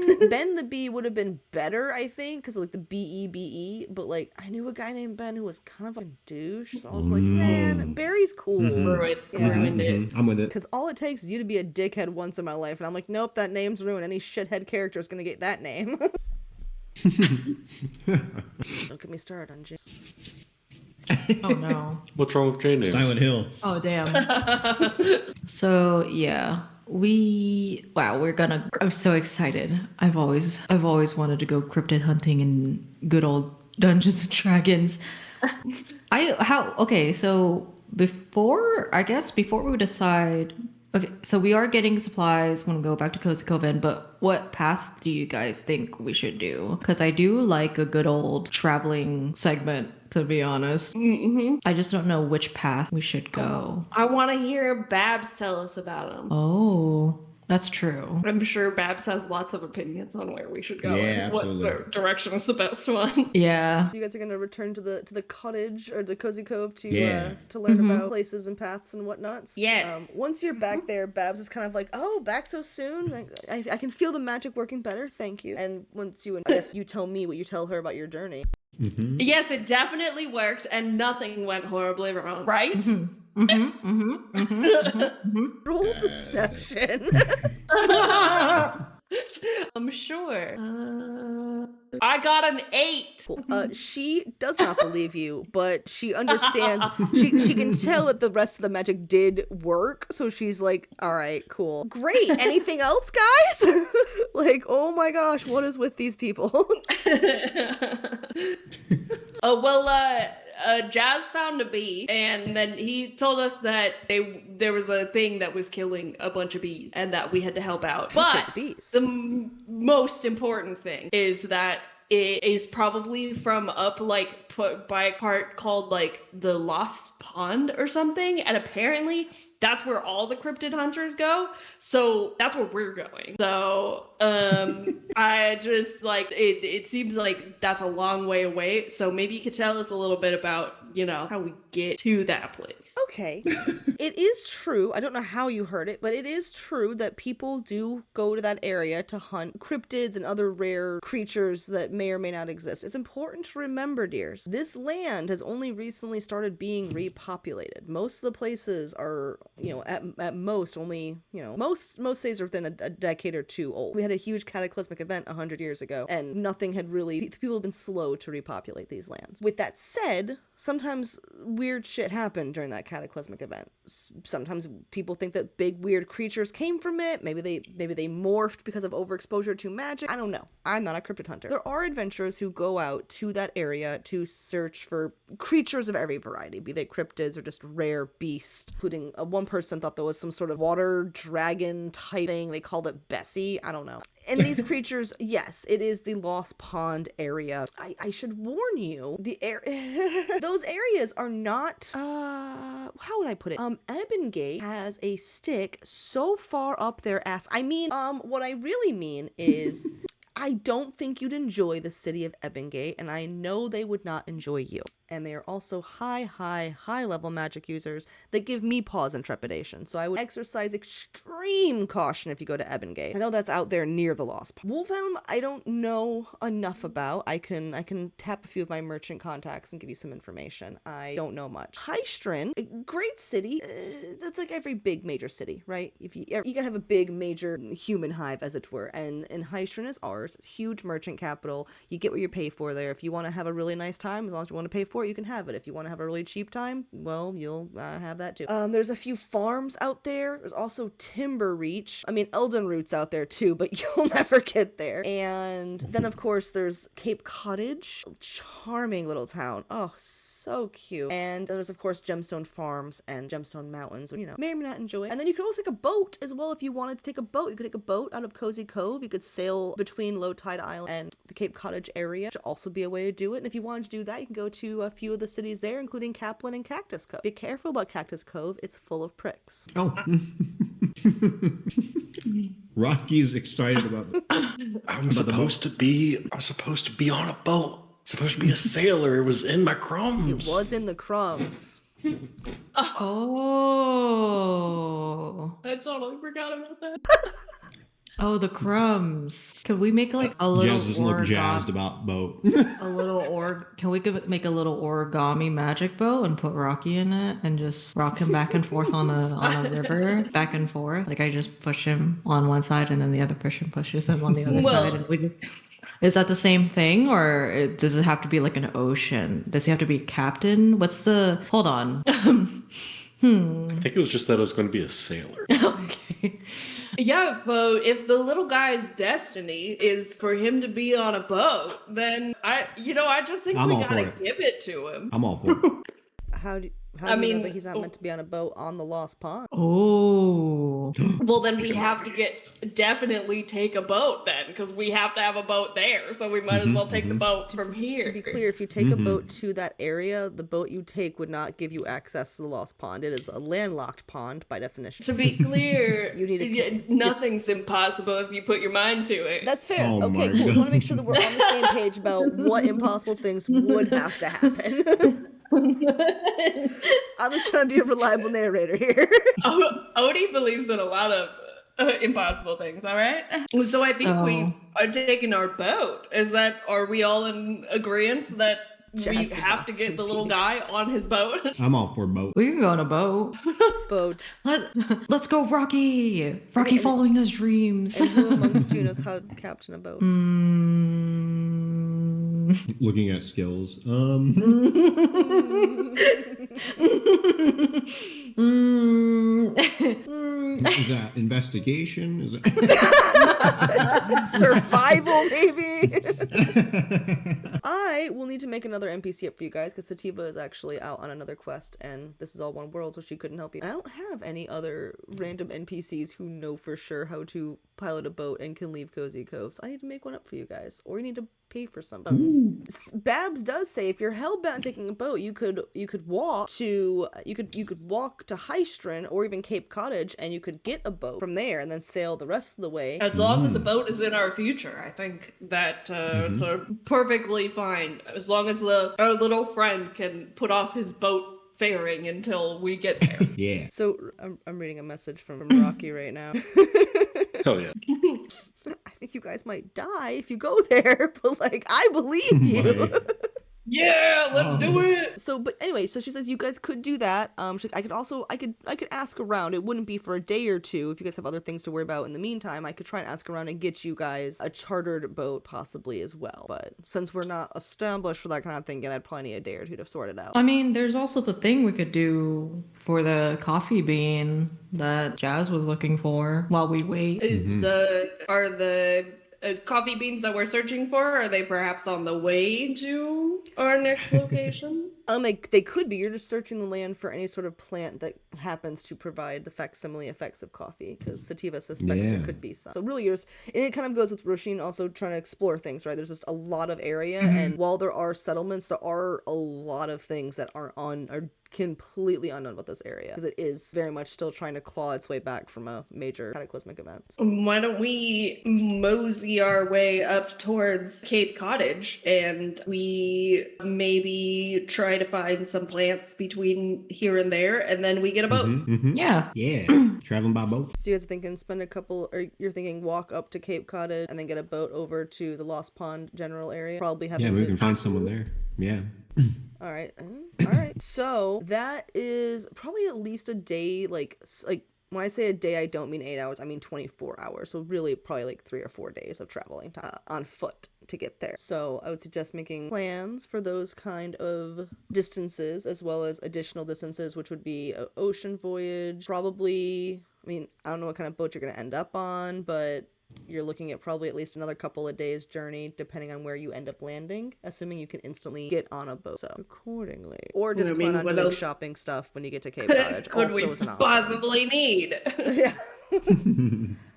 the Bee would have been better, I think, because like the BEBE. But like I knew a guy named Ben who was kind of a douche, so I was like, man, Barry's cool. Ruined it. I'm with it. Because all it takes is you to be a dickhead once in my life, and I'm like, nope, that name's ruined. Any shithead character is gonna get that name. Don't get me started on James. Oh no. What's wrong with J names? Silent Hill. Oh damn. So yeah, we're gonna. I'm so excited. I've always wanted to go cryptid hunting in good old Dungeons and Dragons. So before we decide. Okay, so we are getting supplies when we go back to Cozy Coven, but what path do you guys think we should do? Because I do like a good old traveling segment, to be honest. I just don't know which path we should go. I want to hear Babs tell us about them. Oh, that's true. I'm sure Babs has lots of opinions on where we should go. Yeah, and absolutely. What direction is the best one? Yeah. You guys are gonna return to the cottage or the cozy cove to Yeah. to learn about places and paths and whatnot. Yes. Once you're back there, Babs is kind of like, "Oh, back so soon? Like, I can feel the magic working better. Thank you." And once I guess you tell me what you tell her about your journey. Yes, it definitely worked, and nothing went horribly wrong. Right? Roll deception. I'm sure. I got an 8. She does not believe you, but she understands. She can tell that the rest of the magic did work, so she's like, "All right, cool, great. Anything else, guys?" Like, oh my gosh, what is with these people? Jazz found a bee, and then he told us that there was a thing that was killing a bunch of bees, and that we had to help out. I said But the bees. the most important thing is that it is probably from up by a part called like the Lost Pond or something, and apparently that's where all the cryptid hunters go, so that's where we're going. So I just like it seems like that's a long way away, so maybe you could tell us a little bit about how we get to that place. Okay. It is true. I don't know how you heard it, but it is true that people do go to that area to hunt cryptids and other rare creatures that may or may not exist. It's important to remember, dears, this land has only recently started being repopulated. Most of the places are, at most only, most days are within a decade or two old. We had a huge cataclysmic event 100 years ago, and nothing had really, people have been slow to repopulate these lands. With that said, sometimes weird shit happened during that cataclysmic event. Sometimes people think that big weird creatures came from it. Maybe they morphed because of overexposure to magic. I don't know. I'm not a cryptid hunter. There are adventurers who go out to that area to search for creatures of every variety, be they cryptids or just rare beasts, including one person thought there was some sort of water dragon type thing. They called it Bessie. I don't know. And these creatures, yes, it is the Lost Pond area. I should warn you, those areas are not, how would I put it? Ebengate has a stick so far up their ass. I mean, what I really mean is, I don't think you'd enjoy the city of Ebengate, and I know they would not enjoy you. and they are also high level magic users that give me pause and trepidation. So I would exercise extreme caution if you go to Ebongate. I know that's out there near the Lost Pond. Wolfhelm, I don't know enough about. I can tap a few of my merchant contacts and give you some information. I don't know much. Heistrin, a great city. That's like every big major city, right? If you gotta have a big major human hive, as it were, and Heistrin is ours. It's huge merchant capital. You get what you pay for there. If you want to have a really nice time, as long as you want to pay for it, you can have it. If you want to have a really cheap time, well, you'll have that too. There's a few farms out there. There's also Timber Reach. I mean, Elden Root's out there too, but you'll never get there. And then, of course, there's Cape Cottage. Charming little town. Oh, so cute. And there's, of course, Gemstone Farms and Gemstone Mountains, you know, may or may not enjoy. And then you could also take a boat as well if you wanted to take a boat. You could take a boat out of Cozy Cove. You could sail between Low Tide Island and the Cape Cottage area, which would also be a way to do it. And if you wanted to do that, you can go to a few of the cities there, including Kaplan and Cactus Cove. Be careful about Cactus Cove. It's full of pricks. Oh. Rocky's excited about I'm supposed to be on a boat. Supposed to be a sailor. It was in my crumbs. It was in the crumbs. Oh. I totally forgot about that. Oh, the crumbs. Could we make like a little Jazz doesn't look jazzed about boat. Can we make a little origami magic boat and put Rocky in it and just rock him back and forth on a river, back and forth? Like I just push him on one side and then the other person pushes him on the other side, and we just. Is that the same thing, or does it have to be like an ocean? Does he have to be captain? Hold on. I think it was just that I was going to be a sailor. Okay. Yeah, if the little guy's destiny is for him to be on a boat, then I just think I'm we all gotta for it. give it to him. I'm all for it. How do you know that he's not meant to be on a boat on the Lost Pond? Oh. Well, then we have to definitely take a boat then, because we have to have a boat there, so we might as well take the boat from here. To be clear, if you take a boat to that area, the boat you take would not give you access to the Lost Pond. It is a landlocked pond by definition. To be clear, You need nothing's impossible if you put your mind to it. That's fair. Oh Okay, my cool. We God. want to make sure that we're on the same page about what impossible things would have to happen. I'm just trying to be a reliable narrator here. Odie believes in a lot of impossible things, all right? So I think we are taking our boat. Are we all in agreement that we have to get the little guy on his boat? I'm all for boat. We can go on a boat. Boat. Let's go, Rocky. Rocky following his dreams. And who amongst you knows how to captain a boat? Looking at skills. Is that investigation? Is it Survival, maybe? I will need to make another NPC up for you guys because Sativa is actually out on another quest and this is all one world, so she couldn't help you. I don't have any other random NPCs who know for sure how to pilot a boat and can leave Cozy Cove, so I need to make one up for you guys, or you need to pay for some. Babs does say if you're hellbound taking a boat, you could walk to Heistrin or even Cape Cottage, and you could get a boat from there and then sail the rest of the way. As long as a boat is in our future, I think that it's perfectly fine. As long as our little friend can put off his boat faring until we get there. yeah. So I'm reading a message from Rocky right now. Hell yeah. I think you guys might die if you go there, but like I believe you. Yeah, let's do it. So, but anyway, so she says you guys could do that. I could ask around. It wouldn't be for a day or two. If you guys have other things to worry about in the meantime, I could try and ask around and get you guys a chartered boat possibly as well. But since we're not established for that kind of thing, I'd probably need a day or two to sort it out. I mean, there's also the thing we could do for the coffee bean that Jazz was looking for while we wait. Are the coffee beans that we're searching for, are they perhaps on the way to our next location? They could be. You're just searching the land for any sort of plant that happens to provide the facsimile effects of coffee, because Sativa suspects there could be some. So really and it kind of goes with Roshin also trying to explore things, right? There's just a lot of area, and while there are settlements, there are a lot of things that are completely unknown about this area, because it is very much still trying to claw its way back from a major cataclysmic event. Why don't we mosey our way up towards Cape Cottage and we maybe try to find some plants between here and there, and then we get a boat. Yeah. Yeah. Traveling by boat. So you guys are thinking you're thinking walk up to Cape Cottage and then get a boat over to the Lost Pond general area? Probably have We can find someone there. Yeah. All right. So that is probably at least a day. Like when I say a day, I don't mean 8 hours. I mean 24 hours. So really, probably like 3 or 4 days of traveling time on foot to get there. So I would suggest making plans for those kind of distances, as well as additional distances, which would be an ocean voyage. Probably. I mean, I don't know what kind of boat you're gonna end up on, but you're looking at probably at least another couple of days journey, depending on where you end up landing, assuming you can instantly get on a boat. So accordingly, or just plan on doing shopping stuff when you get to Cape Cottage. Also is an option. Possibly need. Yeah.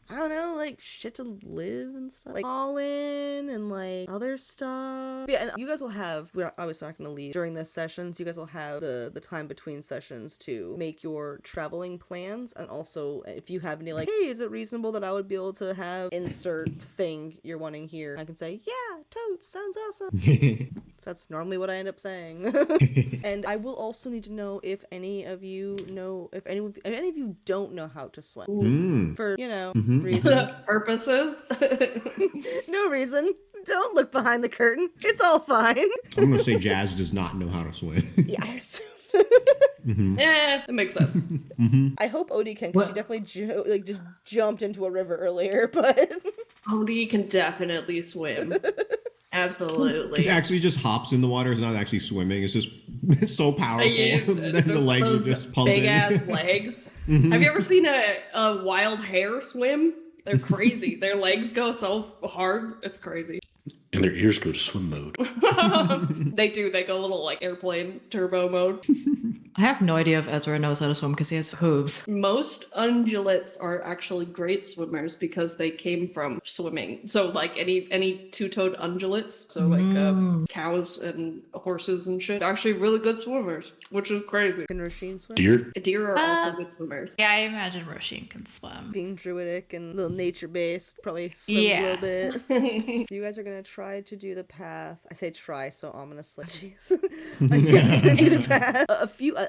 I don't know, like shit to live and stuff, like Pollen and like other stuff. Yeah, and you guys will have, we're obviously not going to leave during this session, so you guys will have the time between sessions to make your traveling plans. And also, if you have any like, hey, is it reasonable that I would be able to have insert thing you're wanting here? I can say, yeah, totes, sounds awesome. So that's normally what I end up saying. And I will also need to know if any of you know, if any of you don't know how to swim. For, reasons. Purposes. No reason. Don't look behind the curtain. It's all fine. I'm gonna say Jazz does not know how to swim. Yeah, I assumed. Yeah, that makes sense. I hope Odie can, because she definitely just jumped into a river earlier, but... Odie can definitely swim. Absolutely. It actually just hops in the water. It's not actually swimming. It's just so powerful. Then the legs are just pumping. Big ass legs. Have you ever seen a wild hare swim? They're crazy. Their legs go so hard. It's crazy. And their ears go to swim mode. They do. They go a little like airplane turbo mode. I have no idea if Ezra knows how to swim because he has hooves. Most ungulates are actually great swimmers because they came from swimming. So like any two-toed ungulates, so like cows and horses and shit, they're actually really good swimmers, which is crazy. Can Roshin swim? Deer are also good swimmers. Yeah, I imagine Roshin can swim. Being druidic and a little nature-based, probably swims a little bit. So you guys are going to try to do the path. I say try so ominously. Jeez. I guess you're going to do the path.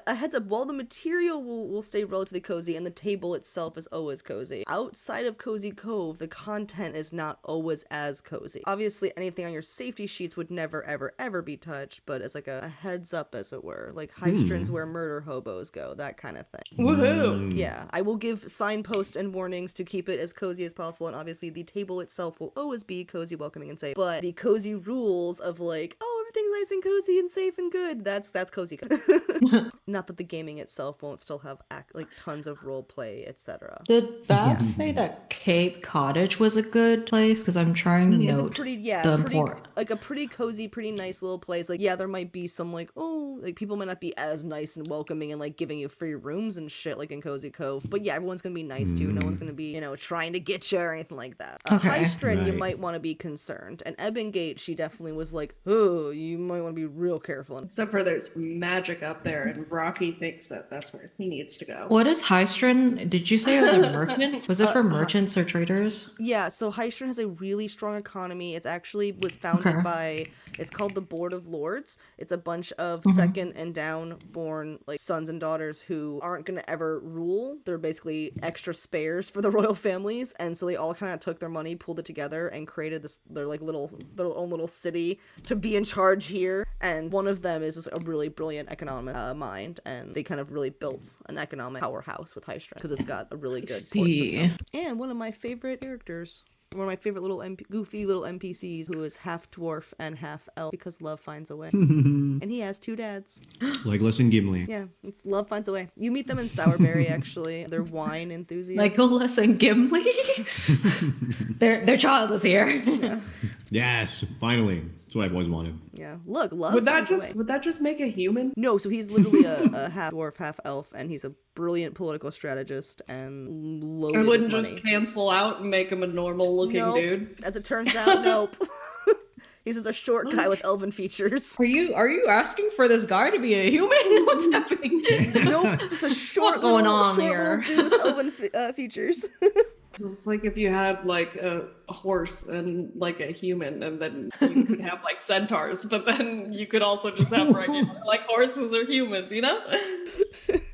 A heads up, while the material will stay relatively cozy and the table itself is always cozy, outside of Cozy Cove, the content is not always as cozy. Obviously, anything on your safety sheets would never, ever, ever be touched, but as like a heads up, as it were. Like Hystrins where murder hobos go, that kind of thing. Woohoo! Yeah, I will give signposts and warnings to keep it as cozy as possible, and obviously the table itself will always be cozy, welcoming, and safe, but the cozy rules of like, oh, everything's nice and cozy and safe and good, that's cozy. Not that the gaming itself won't still have like tons of role play, etc. Did Babs say that Cape Cottage was a good place? Because I'm trying to note a pretty cozy, pretty nice little place. Like, yeah, there might be some like, oh, like people might not be as nice and welcoming and like giving you free rooms and shit like in Cozy Cove, but yeah, everyone's gonna be nice too. No one's gonna be, trying to get you or anything like that. Hystrin, you might want to be concerned, and Ebengate, she definitely was like, oh, you might want to be real careful. Except for there's magic up there, and Rocky thinks that's where he needs to go. What is Hystrin? Did you say it was a merchant? Was it for merchants or traders? Yeah, so Hystrin has a really strong economy. It's actually was founded by, it's called the Board of Lords. It's a bunch of second and down born like sons and daughters who aren't going to ever rule. They're basically extra spares for the royal families, and so they all kind of took their money, pulled it together, and created their own little city to be in charge here. And one of them is a really brilliant economic mind, and they kind of really built an economic powerhouse with Hystrin because it's got a really good port system. And one of my favorite characters, one of my favorite little goofy little NPCs, who is half dwarf and half elf, because love finds a way. And he has 2 dads. Legolas and Gimli. Yeah, it's love finds a way. You meet them in Sourberry, actually. They're wine enthusiasts. Legolas and Gimli? Their child is here. Yeah. Yes, finally. That's what I've always wanted. Yeah. Look, love Would that finds a way. just make a human? No, so he's literally a half dwarf, half elf, and he's a brilliant political strategist and loaded I wouldn't with just money. cancel out and make him a normal looking Nope. dude. As it turns out, nope. He's just a short guy with elven features. Are you asking for this guy to be a human? What's happening? Nope, it's a short What's going on short here? little dude with elven features. It's like if you had like a horse and like a human, and then you could have like centaurs, but then you could also just have regular like horses or humans, you know?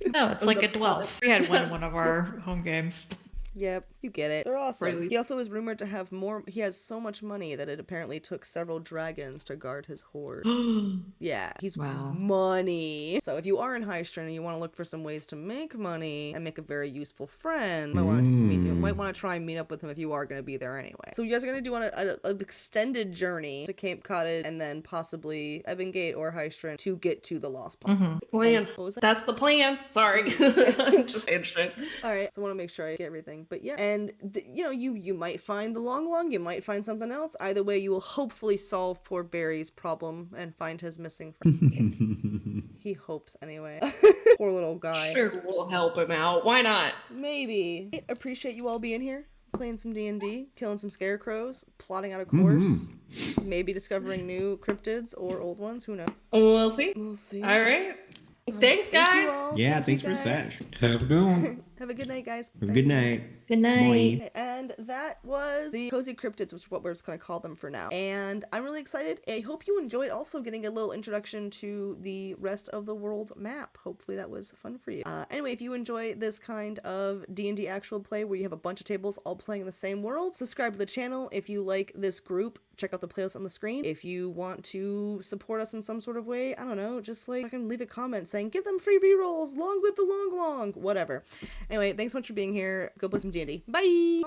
No, it's like a dwarf. We had one in one of our home games. Yep, you get it. They're awesome. Really? He also is rumored to have more. He has so much money that it apparently took several dragons to guard his hoard. Yeah, he's Wow. money. So if you are in High Strand and you want to look for some ways to make money and make a very useful friend, you might want to try and meet up with him if you are going to be there anyway. So you guys are going to do on an extended journey to Cape Cottage and then possibly Ebon Gate or High Strand to get to the Lost Pond. Plan. What was that? That's the plan. Sorry. Just saying shit. All right, so I want to make sure I get everything. But yeah, and you might find the long, you might find something else. Either way, you will hopefully solve poor Barry's problem and find his missing friend. He hopes anyway. Poor little guy. Sure, we'll help him out. Why not? Maybe. I appreciate you all being here, playing some D&D, killing some scarecrows, plotting out a course, maybe discovering new cryptids or old ones. Who knows? We'll see. We'll see. All right. Thanks, Thank you guys. all. Yeah, Thank thanks you for guys. Sash. Have a good one. Have a good night, guys. Have a good night. Good night. Boy. And that was the Cozy Cryptids, which is what we're just going to call them for now. And I'm really excited. I hope you enjoyed also getting a little introduction to the rest of the world map. Hopefully that was fun for you. Anyway, if you enjoy this kind of D&D actual play where you have a bunch of tables all playing in the same world, subscribe to the channel. If you like this group, check out the playlist on the screen. If you want to support us in some sort of way, I don't know, just like fucking leave a comment saying, give them free rerolls, long live the long, whatever. Anyway, thanks so much for being here. Go play some D&D. Bye!